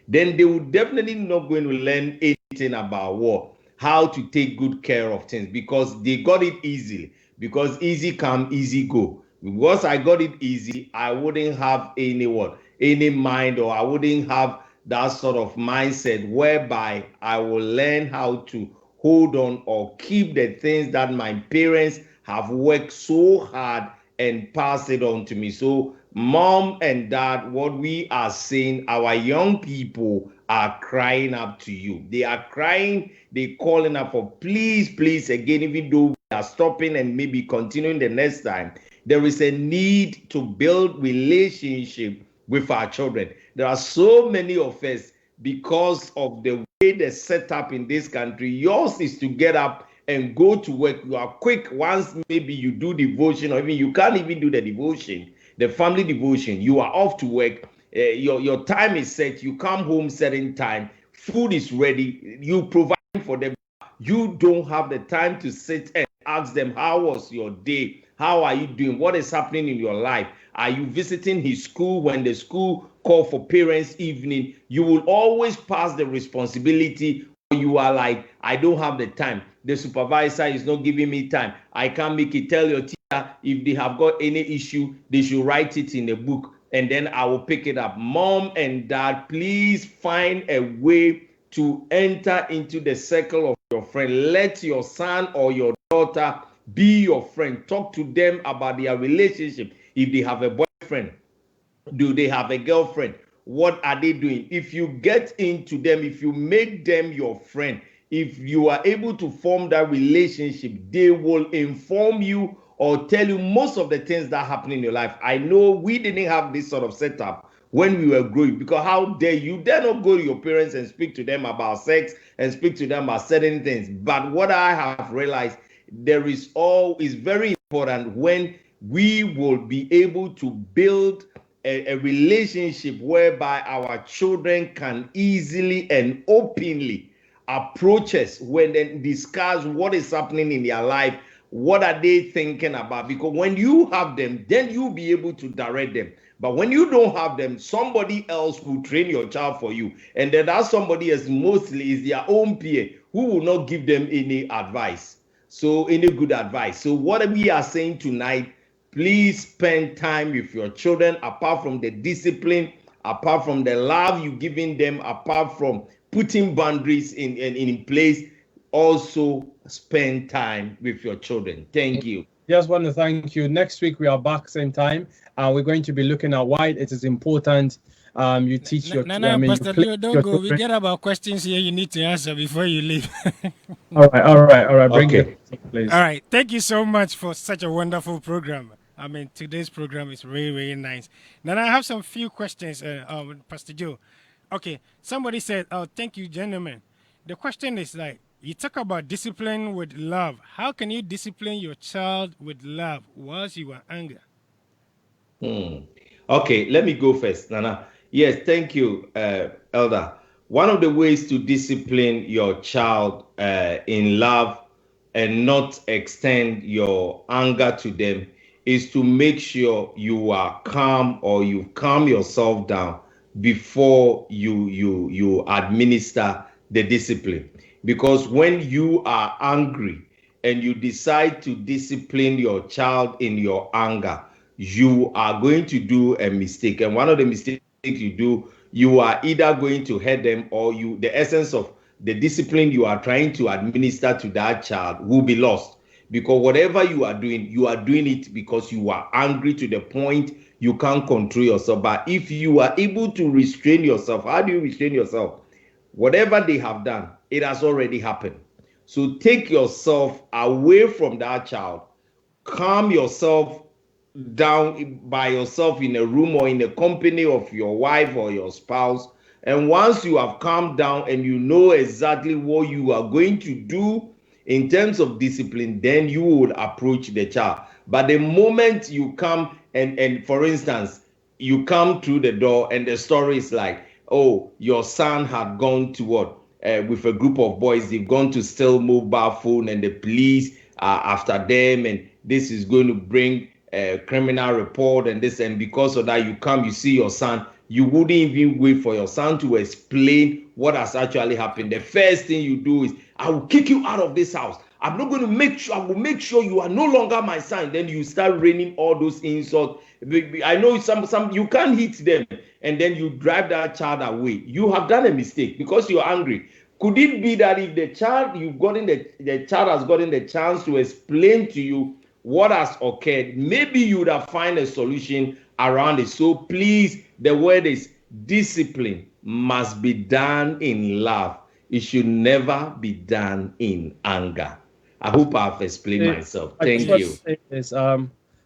then they will definitely not going to learn anything about how to take good care of things, because they got it easily. Because easy come, easy go. Because I got it easy, I wouldn't have any mind, or I wouldn't have that sort of mindset whereby I will learn how to hold on or keep the things that my parents have worked so hard and pass it on to me. So mom and dad, what we are saying, our young people are crying up to you. They are crying, they're calling up for please, again, even though we are stopping and maybe continuing the next time. There is a need to build relationship with our children. There are so many of us, because of the way the setup in this country. Yours is to get up and go to work. You are quick once maybe you do devotion, or even you can't even do the devotion, the family devotion. You are off to work. Your time is set. You come home certain time. Food is ready. You provide for them. You don't have the time to sit and ask them, how was your day? How are you doing? What is happening in your life? Are you visiting his school? When the school call for parents evening, you will always pass the responsibility. You are like, I don't have the time. The supervisor is not giving me time. I can't make it. Tell your teacher if they have got any issue, they should write it in a book, and then I will pick it up. Mom and dad, please find a way to enter into the circle of your friend. Let your son or your daughter be your friend. Talk to them about their relationship. If they have a boyfriend, do they have a girlfriend? What are they doing? If you get into them, if you make them your friend, if you are able to form that relationship, they will inform you or tell you most of the things that happen in your life. I know we didn't have this sort of setup when we were growing, because how dare you dare not go to your parents and speak to them about sex and speak to them about certain things. But what I have realized, there is very important when we will be able to build a relationship whereby our children can easily and openly approach us when they discuss what is happening in their life, what are they thinking about. Because when you have them, then you'll be able to direct them. But when you don't have them, somebody else will train your child for you. And then that somebody else mostly is their own peer who will not give them any advice. So any good advice? So what we are saying tonight, please spend time with your children, apart from the discipline, apart from the love you're giving them, apart from putting boundaries in place, also spend time with your children. Thank you. Just want to thank you. Next week we are back same time, and we're going to be looking at why it is important. You teach your. Pastor Joe, don't go. We get about questions here you need to answer before you leave. All right. Bring Okay. it, please. All right. Thank you so much for such a wonderful program. I mean, today's program is really, really nice. Now, I have some few questions, Pastor Joe. Okay. Somebody said, oh, thank you, gentlemen. The question is like, you talk about discipline with love. How can you discipline your child with love whilst you are angry? Okay, let me go first, Nana. Yes, thank you, Elder. One of the ways to discipline your child in love and not extend your anger to them is to make sure you are calm, or you calm yourself down before you administer the discipline. Because when you are angry and you decide to discipline your child in your anger, you are going to do a mistake. And one of the mistakes you do, you are either going to hurt them, or the essence of the discipline you are trying to administer to that child will be lost. Because whatever you are doing it because you are angry to the point you can't control yourself. But if you are able to restrain yourself, how do you restrain yourself? Whatever they have done, it has already happened. So take yourself away from that child, calm yourself down by yourself in a room or in the company of your wife or your spouse. And once you have calmed down and you know exactly what you are going to do in terms of discipline, then you would approach the child. But the moment you come and for instance, you come through the door and the story is like, oh, your son had gone to what? With a group of boys, they've gone to steal mobile phone and the police are after them, and this is going to bring a criminal report and this, and because of that, you see your son, you wouldn't even wait for your son to explain what has actually happened. The first thing you do is, I will kick you out of this house. I'm not going to make sure, I will make sure you are no longer my son. Then you start raining all those insults. I know some you can't hit them, and then you drive that child away. You have done a mistake because you're angry. Could it be that if the child the child has gotten the chance to explain to you what has occurred, maybe you would have found a solution around it. So please, the word is discipline must be done in love. It should never be done in anger. I hope I've explained myself. Thank you.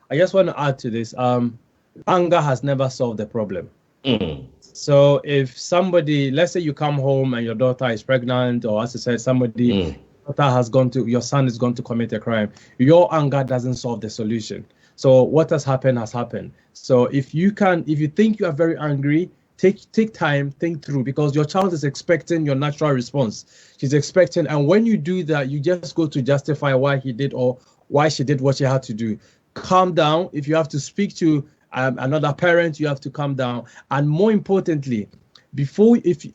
I just want to add to this. Anger has never solved the problem. So if somebody, let's say you come home and your daughter is pregnant, or as I said, your son is going to commit a crime, your anger doesn't solve the solution. So what has happened. So if you think you are very angry, take time, think through, because your child is expecting your natural response. She's expecting, and when you do that, you just go to justify why he did or why she did what she had to do. Calm down. If you have to speak to another parent, you have to calm down. And more importantly, if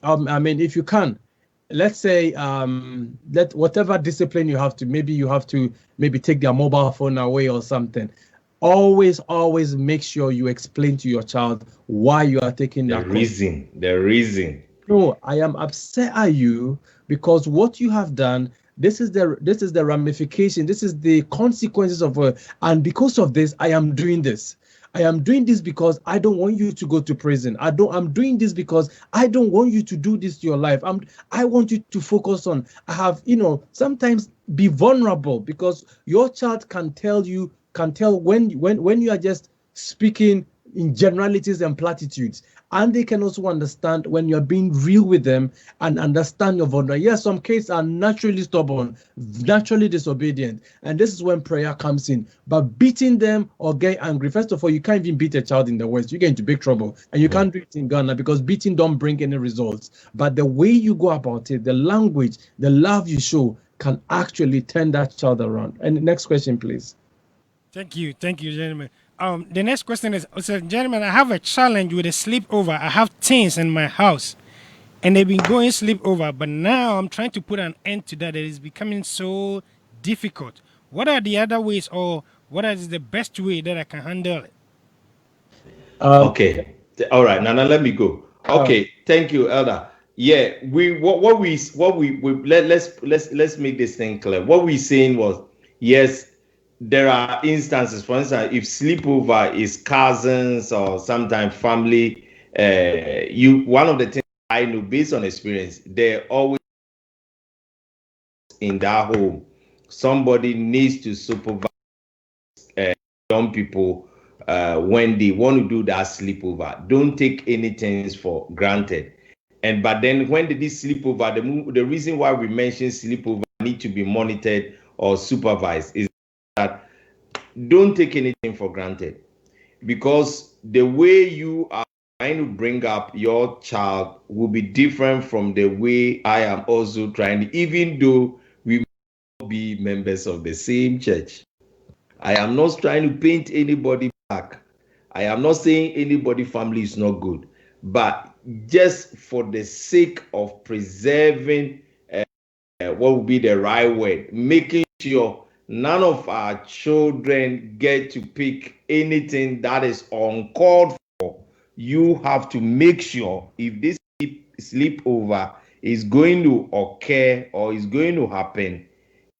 you can, let's say let whatever discipline you have to take their mobile phone away or something. Always make sure you explain to your child why you are taking that reason. The reason. No, I am upset at you because what you have done. This is the ramification. This is the consequences of and because of this, I am doing this. I am doing this because I don't want you to go to prison. I'm doing this because I don't want you to do this to your life. I want you to focus on. Sometimes be vulnerable, because your child can tell when you are just speaking in generalities and platitudes, and they can also understand when you're being real with them and understand your vulnerability. Yes, some kids are naturally stubborn, naturally disobedient, and this is when prayer comes in. But beating them or get angry, first of all, you can't even beat a child in the West. You get into big trouble, and you can't do it in Ghana because beating don't bring any results. But the way you go about it, the language, the love you show can actually turn that child around. And the next question, please. Thank you, gentlemen. The next question is, gentlemen, I have a challenge with a sleepover. I have teens in my house, and they've been going sleepover, but now I'm trying to put an end to that. It is becoming so difficult. what are the other ways, or what is the best way that I can handle it? Okay. All right. Now let me go. Okay. Thank you, Elder. Yeah, let's make this thing clear. What we saying was, yes, there are instances. For instance, if sleepover is cousins or sometimes family, one of the things I know based on experience, they're always in that home. Somebody needs to supervise young people when they want to do that sleepover. Don't take anything for granted. But then when they did sleepover, the reason why we mention sleepover need to be monitored or supervised is that don't take anything for granted, because the way you are trying to bring up your child will be different from the way I am also trying to, even though we may be members of the same church. I am not trying to paint anybody back. I am not saying anybody family is not good, but just for the sake of preserving what would be the right word, making sure none of our children get to pick anything that is uncalled for. You have to make sure if this sleepover is going to occur or is going to happen,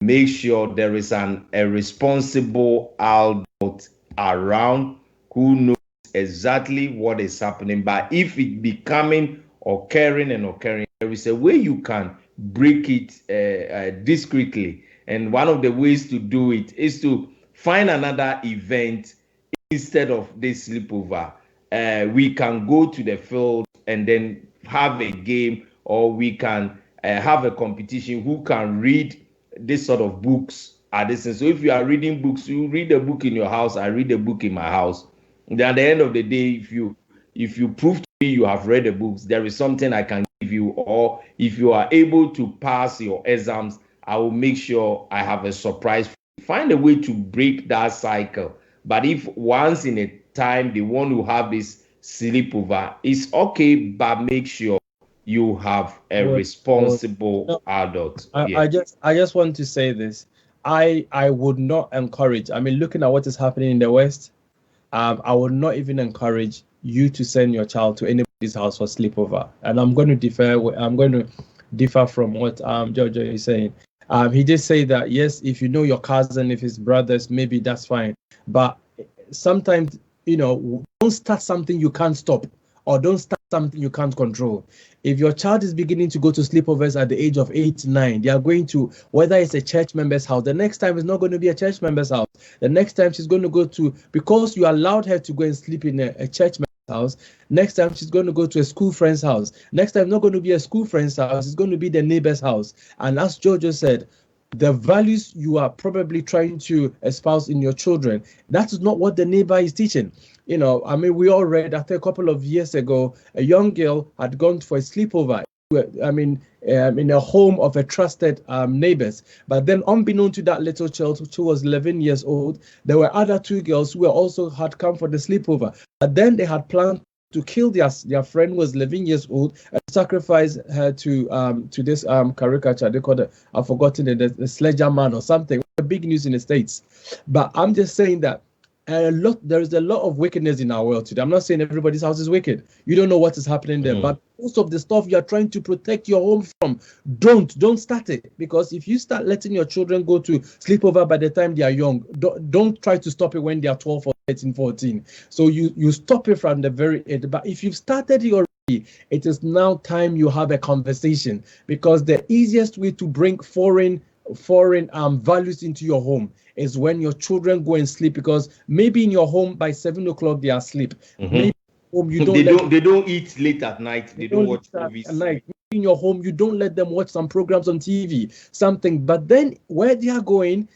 make sure there is a responsible adult around who knows exactly what is happening. But if it becoming occurring, there is a way you can break it discreetly. And one of the ways to do it is to find another event instead of this sleepover. We can go to the field and then have a game, or we can have a competition who can read this sort of books at this. So if you are reading books, you read a book in your house, I read a book in my house. And at the end of the day, if you prove to me you have read the books, there is something I can give you, or if you are able to pass your exams, I will make sure I have a surprise. Find a way to break that cycle. But if once in a time they want to have this sleepover, it's okay, but make sure you have a responsible adult. I just want to say this. I would not encourage. I mean, looking at what is happening in the West, I would not even encourage you to send your child to anybody's house for sleepover. And I'm going to differ from what Joojo is saying. He did say that yes, if you know your cousin, if his brothers, maybe that's fine. But sometimes, don't start something you can't stop, or don't start something you can't control. If your child is beginning to go to sleepovers at the age of 8, 9, they are going to, whether it's a church member's house, the next time it's not going to be a church member's house. The next time she's going to go to, because you allowed her to go and sleep in a church member's house, next time she's going to go to a school friend's house. Next time not going to be a school friend's house, it's going to be the neighbor's house. And as Joojo said, the values you are probably trying to espouse in your children, that is not what the neighbor is teaching. I mean, we all read, I think a couple of years ago, a young girl had gone for a sleepover, in a home of a trusted neighbors. But then unbeknown to that little child, who was 11 years old, there were other 2 girls who also had come for the sleepover. But then they had planned to kill their friend who was 11 years old and sacrifice her to this caricature. They called it, I've forgotten it, the Sledger Man or something. Big news in the States. But I'm just saying that there is a lot of wickedness in our world today. I'm not saying everybody's house is wicked. You don't know what is happening there, but most of the stuff you are trying to protect your home from, don't start it. Because if you start letting your children go to sleepover by the time they are young, don't try to stop it when they are 12 or 13, 14. So you stop it from the very end. But if you've started it already, it is now time you have a conversation, because the easiest way to bring foreign values into your home is when your children go and sleep, because maybe in your home by 7 o'clock they are asleep. Maybe home they don't eat late at night. They don't watch movies at night. In your home, you don't let them watch some programs on TV, something. But then where they are going,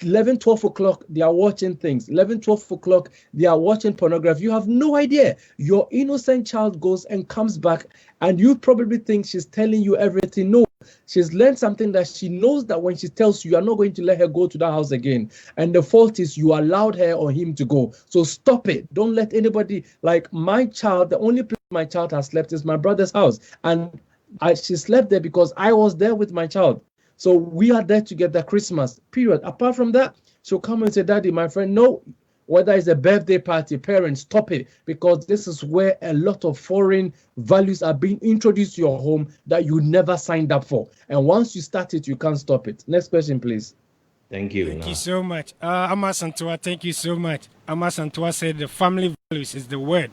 11, 12 o'clock, they are watching things. 11, 12 o'clock, they are watching pornography. You have no idea. Your innocent child goes and comes back, and you probably think she's telling you everything. No, she's learned something that she knows that when she tells you, you are not going to let her go to that house again. And the fault is you allowed her or him to go. So stop it. Don't let anybody, like my child, the only place my child has slept is my brother's house. And she slept there because I was there with my child. So we are there together Christmas, period. Apart from that, she'll come and say, Daddy, my friend, no, whether it's a birthday party, parents, stop it, because this is where a lot of foreign values are being introduced to your home that you never signed up for. And once you start it, you can't stop it. Next question, please. Thank you. Thank you so much. Ama Santua, thank you so much. Ama Santua said the family values is the word.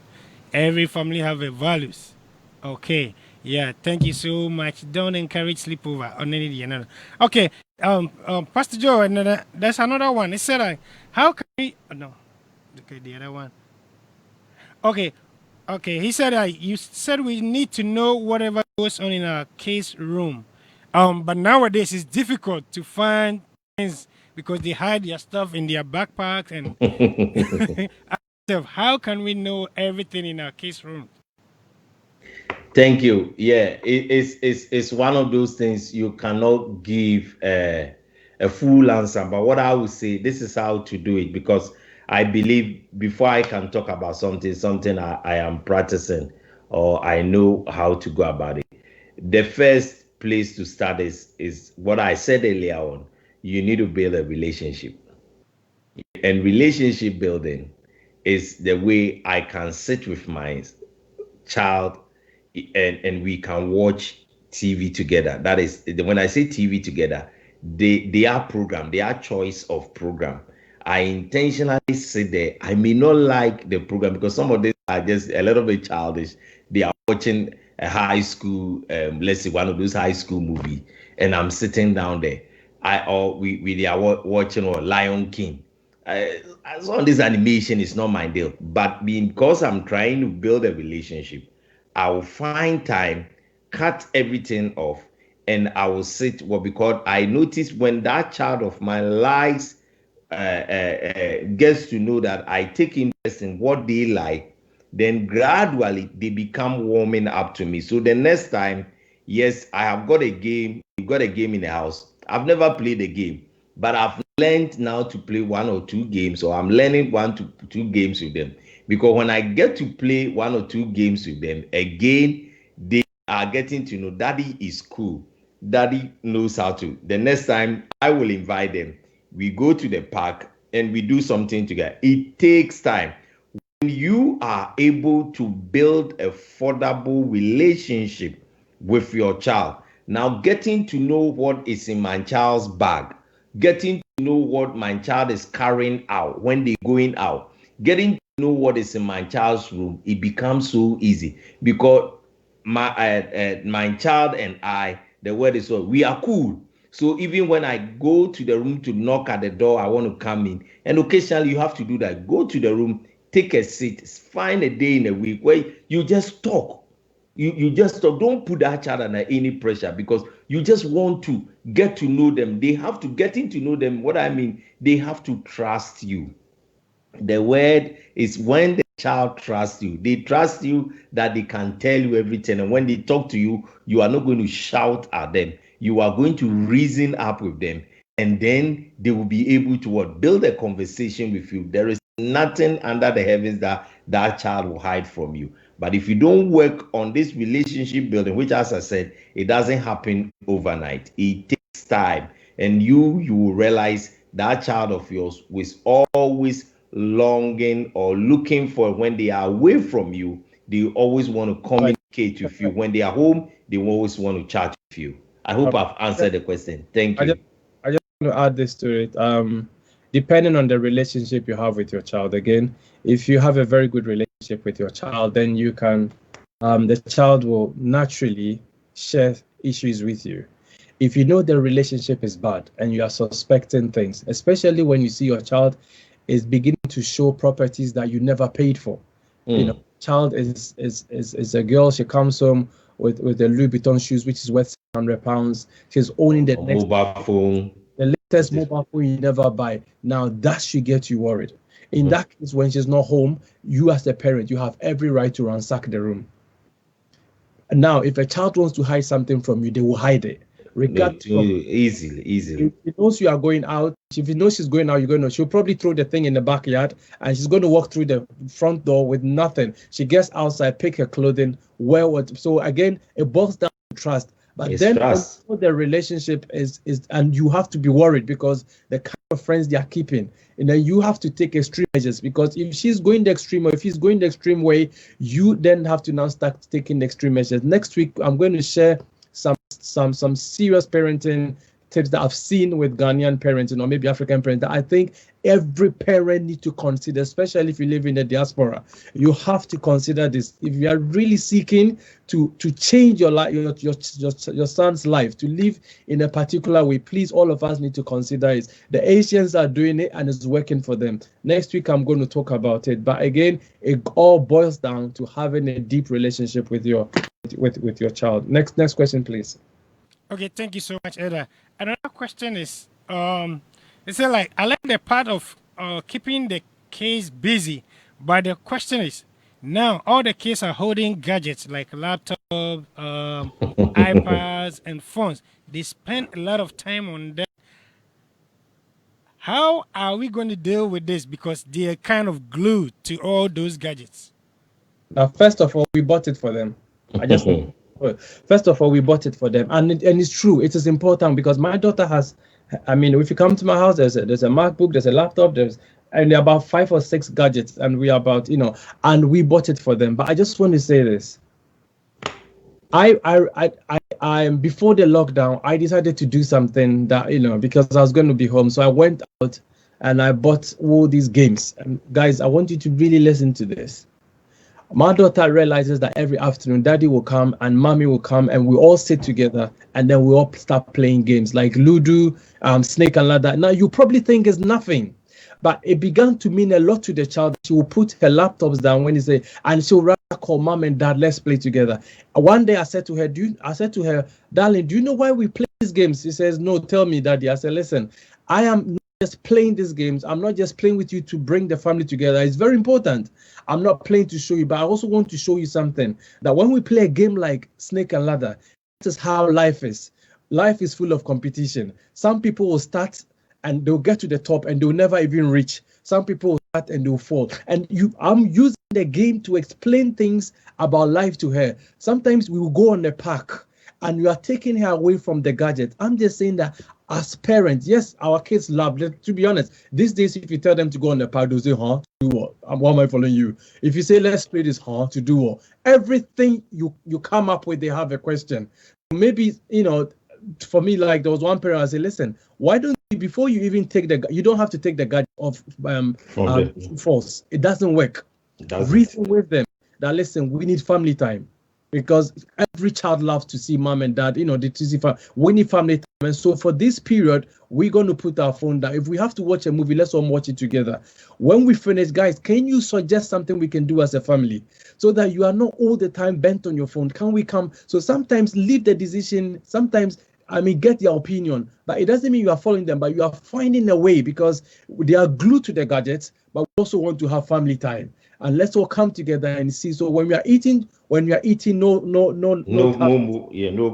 Every family have a values. Okay. Yeah, thank you so much. Don't encourage sleepover on any another. Okay. Pastor Joe, another there's another one. It said how can we no. Okay, the other one. Okay. He said you said we need to know whatever goes on in our case room. But nowadays it's difficult to find things because they hide their stuff in their backpacks and how can we know everything in our case room? Thank you. Yeah, it's one of those things you cannot give a full answer. But what I would say, this is how to do it, because I believe before I can talk about something I am practicing or I know how to go about it. The first place to start is what I said earlier on. You need to build a relationship. And relationship building is the way I can sit with my child and we can watch TV together. That is, when I say TV together, they are program, they are choice of program. I intentionally sit there. I may not like the program because some of these are just a little bit childish. They are watching a high school, let's say one of those high school movies, and I'm sitting down there. We are watching Lion King. Some of this animation is not my deal, but because I'm trying to build a relationship, I will find time, cut everything off, and I will sit. Because I notice when that child of mine likes, gets to know that I take interest in what they like, then gradually they become warming up to me. So the next time, yes, I have got a game. We've got a game in the house. I've never played a game, but I've learned now to play 1 or 2 games, or I'm learning 1 to 2 games with them. Because when I get to play 1 or 2 games with them, again, they are getting to know Daddy is cool. Daddy knows how to. The next time I will invite them. We go to the park and we do something together. It takes time. When you are able to build a affordable relationship with your child, now getting to know what is in my child's bag, getting to know what my child is carrying out when they're going out, getting to know what is in my child's room, it becomes so easy because my child and I, the word is we are cool. So even when I go to the room to knock at the door, I want to come in. And occasionally you have to do that. Go to the room, take a seat, find a day in a week where you just talk. You just talk. Don't put that child under any pressure because you just want to get to know them. They have to getting to know them. What I mean, they have to trust you. The word is when the child trusts you. They trust you that they can tell you everything. And when they talk to you, you are not going to shout at them. You are going to reason up with them. And then they will be able to build a conversation with you. There is nothing under the heavens that child will hide from you. But if you don't work on this relationship building, which as I said, it doesn't happen overnight. It takes time. And you will realize that child of yours was always longing or looking for when they are away from you. They always want to communicate with you. When they are home, they always want to chat with you. I hope I've answered the question. Thank you. I just want to add this to it. Depending on the relationship you have with your child, again, if you have a very good relationship with your child, then you can, the child will naturally share issues with you. If you know the relationship is bad and you are suspecting things, especially when you see your child is beginning to show properties that you never paid for. You know, child is a girl. She comes home with the Louis Vuitton shoes, which is worth £100. She's owning the next mobile phone, the latest mobile phone you never buy. Now that should get you worried. In that case, when she's not home, you as the parent, you have every right to ransack the room. And now, if a child wants to hide something from you, they will hide it. Easily. If he knows you are going out, if he knows she's going out, she'll probably throw the thing in the backyard and she's going to walk through the front door with nothing. She gets outside, pick her clothing, wear what. So again, it boils down to trust. But It's then trust. the relationship is, and you have to be worried because the kind of friends they are keeping, and then you have to take extreme measures, because if she's going the extreme, or if he's going the extreme way, you then have to now start taking the extreme measures. Next week, I'm going to share some serious parenting tips that I've seen with Ghanaian parenting, or maybe African parenting, that I think every parent needs to consider, especially if you live in the diaspora. You have to consider this. If you are really seeking to change your life, your son's life, to live in a particular way, please, all of us need to consider it. The Asians are doing it and it's working for them. Next week, I'm going to talk about it. But again, it all boils down to having a deep relationship with your child. Next question, please. Okay, thank you so much, Eda. Another question is, they say like I like the part of keeping the kids busy, but the question is, now all the kids are holding gadgets like laptops, iPads, and phones. They spend a lot of time on that. How are we going to deal with this? Because they are kind of glued to all those gadgets. Now, first of all, we bought it for them. First of all, we bought it for them, and it's true. It is important because my daughter has. I mean, if you come to my house, there's a MacBook, there's a laptop, and there are about 5 or 6 gadgets, and we are about, and we bought it for them. But I just want to say this. I before the lockdown, I decided to do something that, because I was going to be home, so I went out and I bought all these games. And guys, I want you to really listen to this. My daughter realizes that every afternoon, daddy will come and mommy will come, and we all sit together, and then we all start playing games like Ludo, Snake and Ladder. Now, you probably think it's nothing, but it began to mean a lot to the child. She will put her laptops down when he say, and she'll rather call mom and dad, let's play together. One day I said to her, darling, do you know why we play these games? She says, no, tell me, daddy. I said, listen, I am not just playing these games. I'm not just playing with you to bring the family together. It's very important. I'm not playing to show you, but I also want to show you something, that when we play a game like Snake and Ladder, this is how life is. Life is full of competition. Some people will start and they'll get to the top and they'll never even reach. Some people will start and they'll fall. And I'm using the game to explain things about life to her. Sometimes we will go on the park and you are taking her away from the gadget. I'm just saying that as parents, yes, our kids love it. To be honest, these days, if you tell them to go on the park, they'll say, huh, to do what? Why am I following you? If you say, let's play this, huh, to do what? Everything you come up with, they have a question. Maybe, for me, like there was one parent, I said, listen, why don't you, before you even you don't have to take the gadget off force. It doesn't work. Reason with them that, listen, we need family time. Because every child loves to see mom and dad, we need family time. And so for this period, we're going to put our phone down. If we have to watch a movie, let's all watch it together. When we finish, guys, can you suggest something we can do as a family so that you are not all the time bent on your phone? Can we come? So sometimes leave the decision. Sometimes, get their opinion, but it doesn't mean you are following them, but you are finding a way because they are glued to the gadgets, but we also want to have family time. And let's all come together and see. So when we are eating, no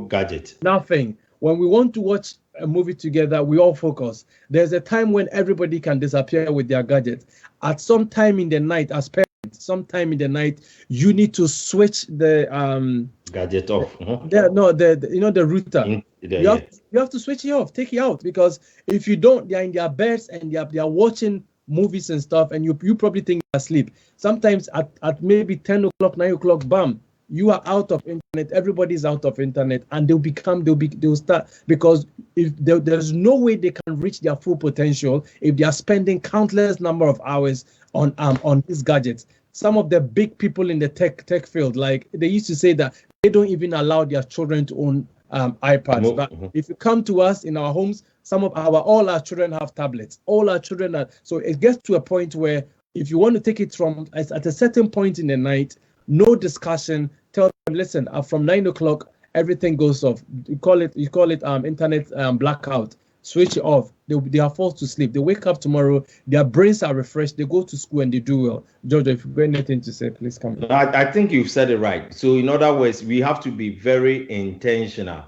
gadget. Nothing. When we want to watch a movie together, we all focus. There's a time when everybody can disappear with their gadget. At some time in the night, as parents, sometime in the night, you need to switch the gadget off. The router. You have to switch it off, take it out, because if you don't, they're in their beds and they are watching movies and stuff, and you probably think you're asleep. Sometimes at maybe 10 o'clock, 9 o'clock, bam, you are out of internet. Everybody's out of internet, and they'll start, because if there's no way they can reach their full potential if they are spending countless number of hours on these gadgets. Some of the big people in the tech field, like they used to say that they don't even allow their children to own iPads. But if you come to us in our homes, all our children have tablets. All our children are. So it gets to a point where if you want to take it at a certain point in the night, no discussion. Tell them, listen, from 9 o'clock, everything goes off. You call it internet blackout. Switch it off. They are forced to sleep. They wake up tomorrow. Their brains are refreshed. They go to school and they do well. Joojo, if you've got anything to say, please come. I think you've said it right. So in other words, we have to be very intentional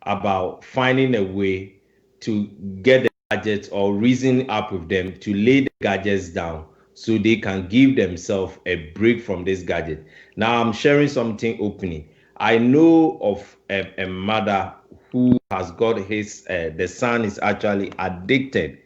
about finding a way to get the gadgets or reason up with them to lay the gadgets down so they can give themselves a break from this gadget. Now I'm sharing something openly. I know of a mother who has got the son is actually addicted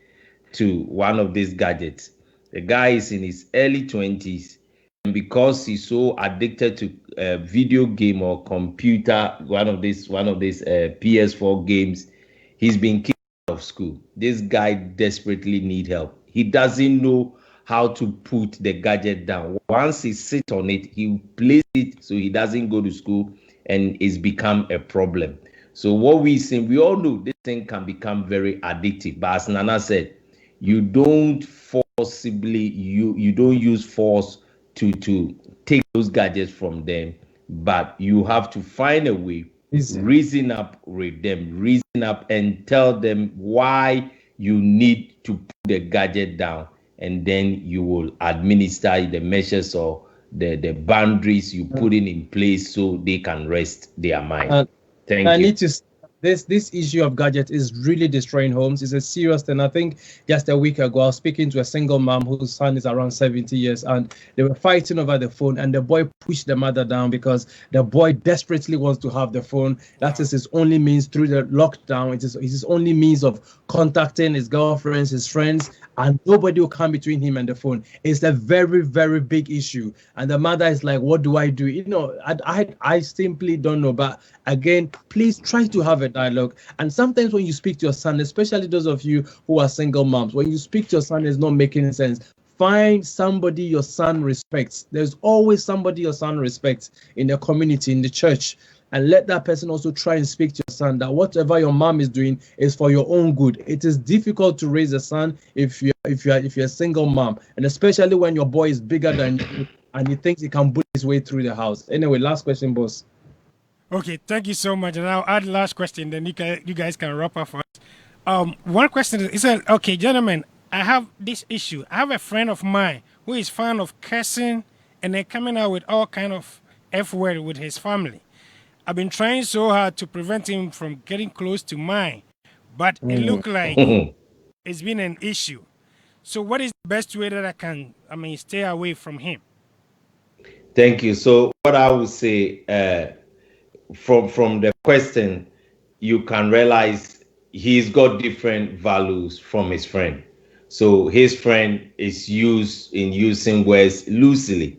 to one of these gadgets. The guy is in his early 20s, and because he's so addicted to video game or computer, one of these PS4 games, he's been kicked out of school. This guy desperately need help. He doesn't know how to put the gadget down. Once he sits on it, he plays it so he doesn't go to school, and it's become a problem. So what we all know this thing can become very addictive. But as Nana said, you don't you don't use force to take those gadgets from them, but you have to find a way, reason up with them, reason up and tell them why you need to put the gadget down, and then you will administer the measures or the boundaries you put in place so they can rest their mind. Thank you. Need to this issue of gadget is really destroying homes. It's a serious thing. I think just a week ago, I was speaking to a single mom whose son is around 70 years, and they were fighting over the phone, and the boy pushed the mother down because the boy desperately wants to have the phone. That is his only means through the lockdown. It is his only means of contacting his girlfriends, his friends, and nobody will come between him and the phone. It's a very, very big issue. And the mother is like, what do I do? You know, I simply don't know. But again, please try to have a dialogue. And sometimes when you speak to your son, especially those of you who are single moms, when you speak to your son, it's not making sense. Find somebody your son respects. There's always somebody your son respects in the community, in the church. And let that person also try and speak to your son that whatever your mom is doing is for your own good. It is difficult to raise a son if you're a single mom, and especially when your boy is bigger than you and he thinks he can bully his way through the house. Anyway, last question, boss. Okay, thank you so much. And I'll add last question, then you guys can wrap up for us. One question is, okay, gentlemen, I have this issue. I have a friend of mine who is fond of cursing and then coming out with all kind of F word with his family. I've been trying so hard to prevent him from getting close to mine, but it looked like it's been an issue. So what is the best way that I can, stay away from him? Thank you. So what I would say from the question, you can realize he's got different values from his friend. So his friend is using words loosely.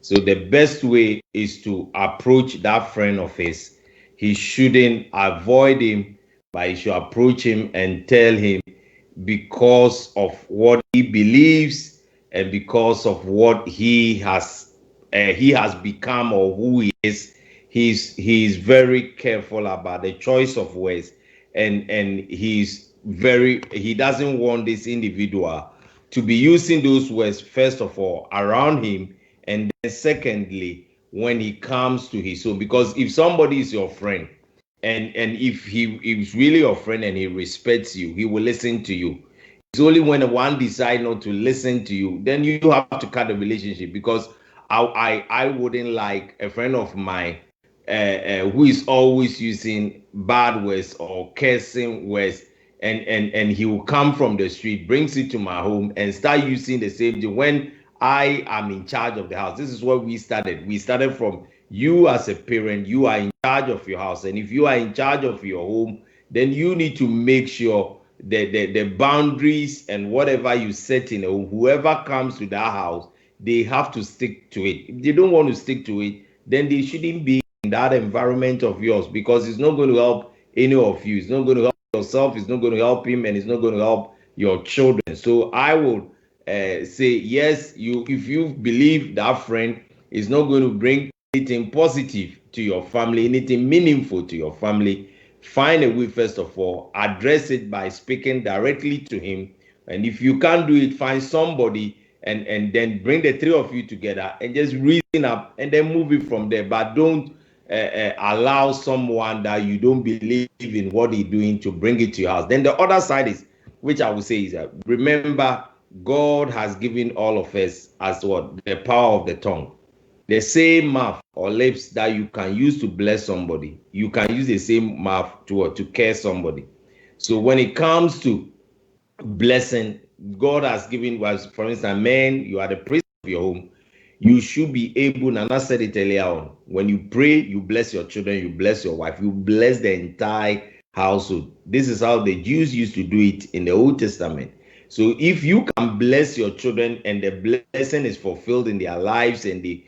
So the best way is to approach that friend of his. He shouldn't avoid him, but he should approach him and tell him because of what he believes and because of what he has become or who he is. He's very careful about the choice of words, and he doesn't want this individual to be using those words, first of all, around him. And then secondly, when he comes to his own, because if somebody is your friend, and if he is really your friend and he respects you, he will listen to you. It's only when one decides not to listen to you, then you have to cut the relationship. Because I wouldn't like a friend of mine who is always using bad words or cursing words, and he will come from the street, brings it to my home, and start using the same thing when I am in charge of the house. This is what we started. We started from you as a parent. You are in charge of your house. And if you are in charge of your home, then you need to make sure that the boundaries and whatever you set in, or whoever comes to that house, they have to stick to it. If they don't want to stick to it, then they shouldn't be in that environment of yours, because it's not going to help any of you. It's not going to help yourself. It's not going to help him, and it's not going to help your children. So I would say yes, if you believe that friend is not going to bring anything positive to your family, anything meaningful to your family, find a way, first of all, address it by speaking directly to him. And if you can't do it, find somebody and then bring the three of you together and just reason up and then move it from there. But don't allow someone that you don't believe in what he's doing to bring it to your house. Then the other side is, which I would say is, remember, God has given all of us as what? The power of the tongue. The same mouth or lips that you can use to bless somebody, you can use the same mouth to curse somebody. So when it comes to blessing, God has given us, for instance, man, you are the priest of your home. you should be able, and I said it earlier on, when you pray, you bless your children, you bless your wife, you bless the entire household. This is how the Jews used to do it in the Old Testament. So if you can bless your children and the blessing is fulfilled in their lives, and they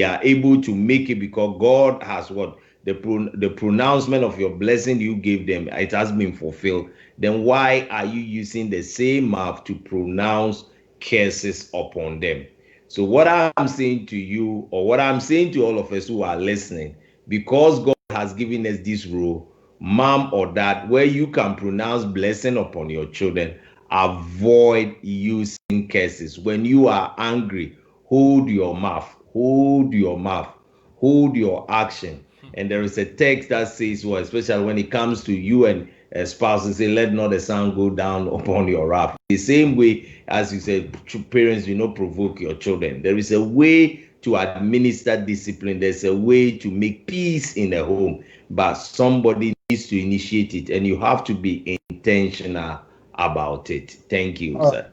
are able to make it because God has what? The pronouncement of your blessing you gave them, it has been fulfilled. Then why are you using the same mouth to pronounce curses upon them? So what I'm saying to you, or what I'm saying to all of us who are listening, because God has given us this rule, mom or dad, where you can pronounce blessing upon your children, avoid using curses. When you are angry, hold your mouth, hold your mouth, hold your action. And there is a text that says, well, especially when it comes to you and spouses, say, let not the sun go down upon your wrath. The same way as you said, parents, do not provoke your children. There is a way to administer discipline. There's a way to make peace in the home, but somebody needs to initiate it, and you have to be intentional about it. Thank you, sir.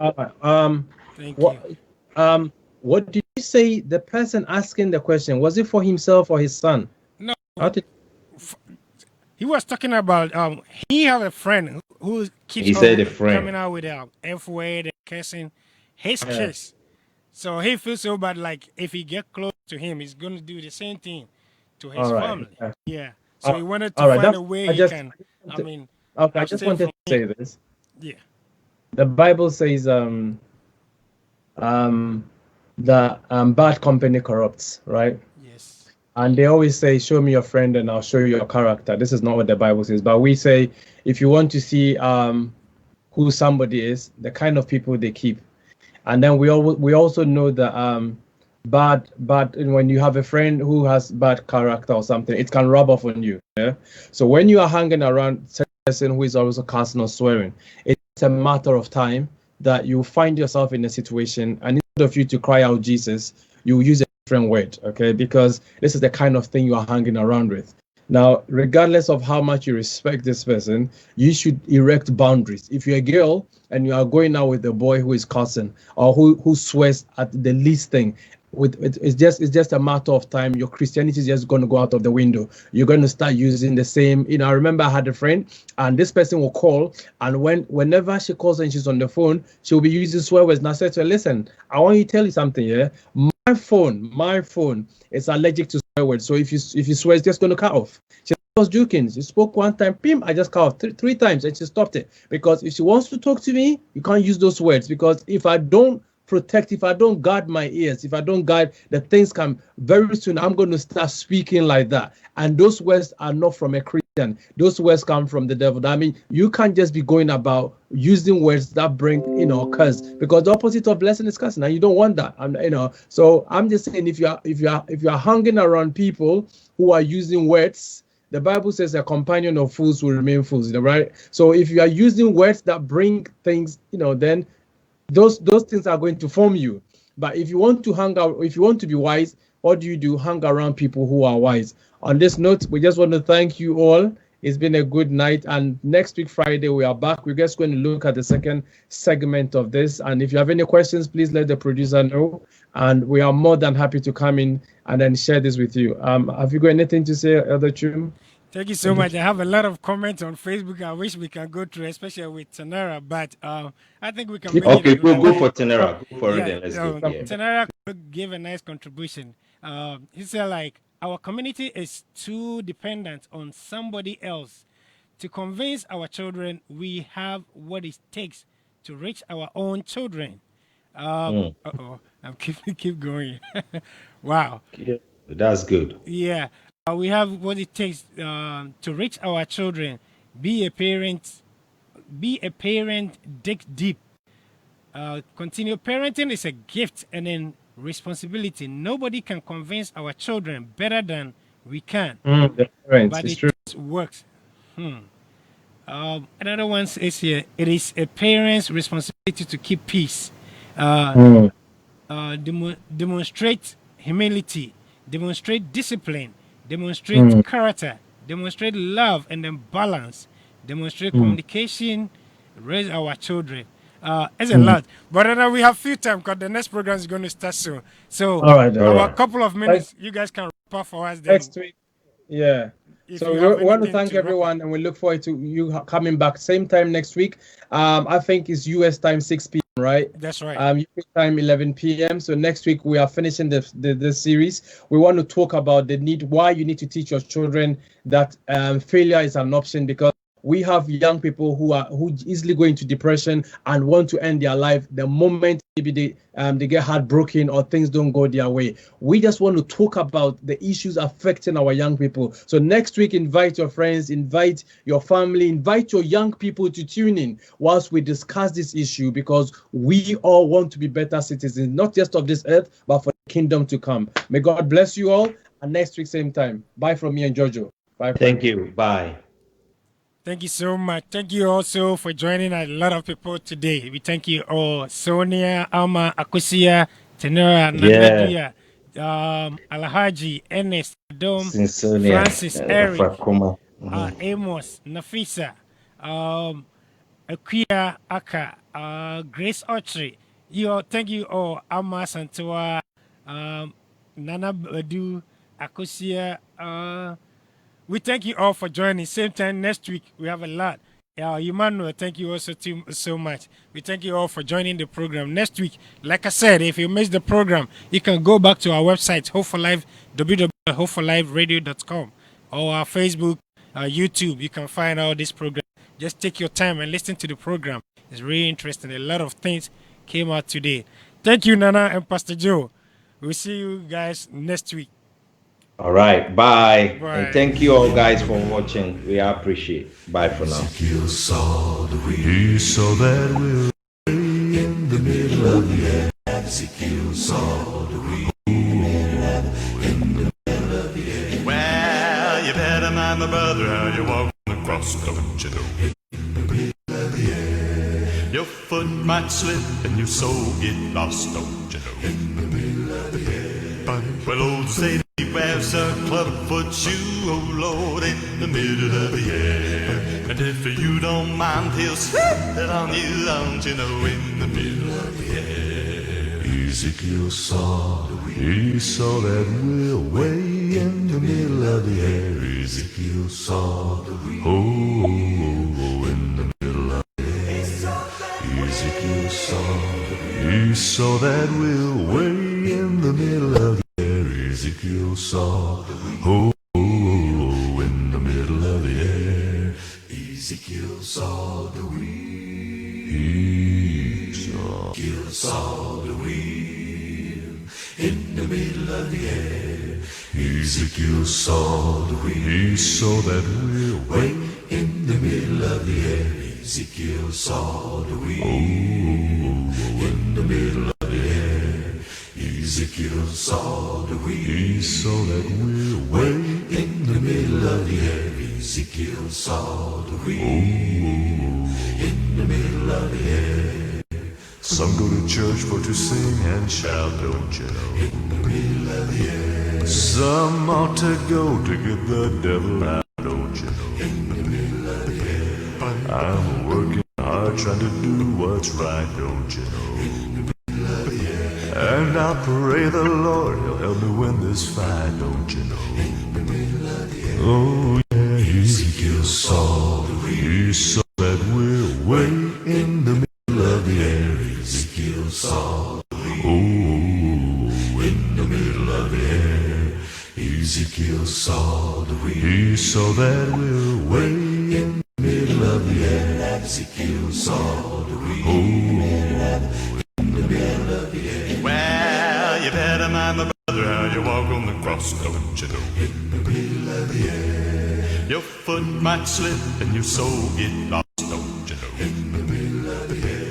Thank you. What did you say? The person asking the question, was it for himself or his son? No, He was talking about he have a friend who keeps coming out with F word and cursing his kids. So he feels so bad, like if he get close to him, he's gonna do the same thing to his family. Yeah. So he wanted to find a way he can. I just wanted to say this. Yeah. The Bible says that bad company corrupts, right? Yes. And they always say, show me your friend and I'll show you your character. This is not what the Bible says, but we say, if you want to see who somebody is, the kind of people they keep. And then we also know that bad when you have a friend who has bad character or something, it can rub off on you. Yeah. So when you are hanging around a person who is always cursing or swearing, it's a matter of time that you find yourself in a situation, and instead of you to cry out Jesus, you use a different word, okay? Because this is the kind of thing you are hanging around with. Now, regardless of how much you respect this person, you should erect boundaries. If you're a girl and you are going out with a boy who is cussing or who swears at the least thing, it's just a matter of time. Your Christianity is just going to go out of the window. You're going to start using the same. I remember I had a friend, and this person will call, and whenever she calls and she's on the phone, she'll be using swear words. And I said to her, listen, I want you to tell you something. Yeah, my phone is allergic to swear words. So if you swear, it's just going to cut off. She was joking. She spoke one time, pim, I just cut off three times, and she stopped it, because if she wants to talk to me, you can't use those words, because if I don't protect, if I don't guard my ears, if I don't guard, the things come very soon. I'm going to start speaking like that, and those words are not from a Christian. Those words come from the devil. I mean, you can't just be going about using words that bring curse, because the opposite of blessing is cursing, and you don't want that. So I'm just saying, if you are hanging around people who are using words, the Bible says a companion of fools will remain fools, right? So if you are using words that bring things, then those things are going to form you. But if you want to hang out, if you want to be wise, what do? Hang around people who are wise. On this note, we just want to thank you all. It's been a good night, and next week Friday we are back. We're just going to look at the second segment of this, and if you have any questions, please let the producer know, and we are more than happy to come in and then share this with you. Have you got anything to say, Elder Chum? Thank you so much. I have a lot of comments on Facebook. I wish we can go through, especially with Tanara, but I think we can. Okay, go for Tanara. Go for it. Let's go. Tanara gave a nice contribution. He said, our community is too dependent on somebody else to convince our children we have what it takes to reach our own children. I'm keep going. Wow. Yeah, that's good. Yeah. We have what it takes to reach our children. Be a parent, dig deep. Continue parenting is a gift and then responsibility. Nobody can convince our children better than we can. The parents, but it true. Works. Another one is here. It is a parent's responsibility to keep peace. Demonstrate humility. Demonstrate discipline. Demonstrate character, demonstrate love, and then balance, demonstrate communication, raise our children. It's a lot. But then we have few time because the next program is going to start soon. So All right. Then. our couple of minutes, you guys can wrap up for us. Then, Next week. Yeah. if So you we have want to anything thank to wrap up. everyone, and we look forward to you coming back same time next week. I think it's US time 6 p.m. right? That's right. UK time 11 p.m. So next week we are finishing the series. We want to talk about the need why you need to teach your children that failure is an option, because we have young people who easily go into depression and want to end their life the moment maybe they get heartbroken or things don't go their way. We just want to talk about the issues affecting our young people. So next week, invite your friends, invite your family, invite your young people to tune in whilst we discuss this issue, because we all want to be better citizens, not just of this earth, but for the kingdom to come. May God bless you all. And next week, same time. Bye from me and Joojo. Bye. Thank you. Bye. Thank you so much. Thank you also for joining a lot of people today. We thank you all. Sonia, Alma, Akusia, Tenora, Nanadia, Alhaji, Ernest, Adom, Francis, Eric, Amos, Nafisa, Akia, Aka, Grace Archery. Thank you all. Alma Santua, Nana Badu, Akusia, we thank you all for joining. Same time next week, we have a lot. Emmanuel, thank you also so much. We thank you all for joining the program. Next week, like I said, if you missed the program, you can go back to our website, Hope for Life, www.hopeforliferadio.com, or our Facebook, YouTube. You can find all this program. Just take your time and listen to the program. It's really interesting. A lot of things came out today. Thank you, Nana and Pastor Joe. We'll see you guys next week. All right, bye. Bye. And thank you all guys for watching. We appreciate. Bye for now. Ezekiel saw the wheel. He saw that wheel in the middle of the air. Ezekiel saw the wheel in the middle of the air. Well, you better mind my brother how you walk across, don't you know? In the middle of the air. Your foot might slip and your soul get lost, don't you know? In the middle of the air. Well, old Sadie wears a clubfoot shoe, oh Lord, in the middle of the air. And if you don't mind, he'll slip it on you, don't you know, in the middle of the air. Ezekiel saw the wheel. He saw that wheel way in the middle of the air. Ezekiel saw the wheel. Oh, in the middle of the air. Ezekiel saw the wheel. He saw that wheel way in the middle of the air. Ezekiel saw the wheel. Oh, in the middle of the air. Ezekiel saw the wheel. Ezekiel saw the wheel in the middle of the air. Ezekiel saw the wheel. He saw that wheel way in the middle of the air. Ezekiel saw the wheel. Oh, in the middle of the air. Ezekiel saw the wheel. He saw that wheel way in the middle of the air. Ezekiel saw the wheel. Oh, in the middle of the air. Some go to church for to sing and shout, don't you know? In the middle of the air. Some ought to go to get the devil out, don't you know? In the middle of the air. I'm working hard trying to do what's right, don't you know? In the middle of the air. And I pray the Lord he'll help me win this fight, don't you know? In the middle of the air. Oh yeah, Ezekiel saw the wheel. He saw that wheel way in the middle of the air. Ezekiel saw the wheel. Oh, in the middle of the air. Ezekiel saw the wheel. He saw that wheel way in the middle of the air. Ezekiel saw the wheel. Oh, in the middle of the air. Well, you better mind my brother how you walk on the cross, don't you know? In the middle of the air. Your foot might slip and your soul get lost, don't you know? In the middle of the air.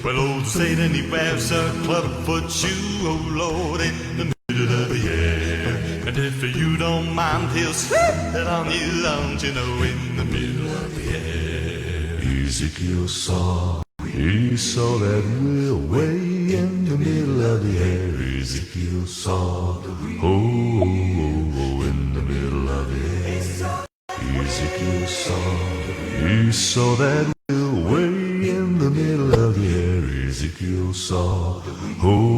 Well, old Satan, he wears a clubfoot shoe, oh Lord, in the middle of the air. And if you don't mind, he'll slip it on you, don't you know, in the middle of the air. Ezekiel saw, he saw that wheel way in the middle of the air. Ezekiel saw the wheel. Oh, in the middle of the air. Ezekiel saw the wheel. He saw that wheel way in the middle of the air. saw. Oh,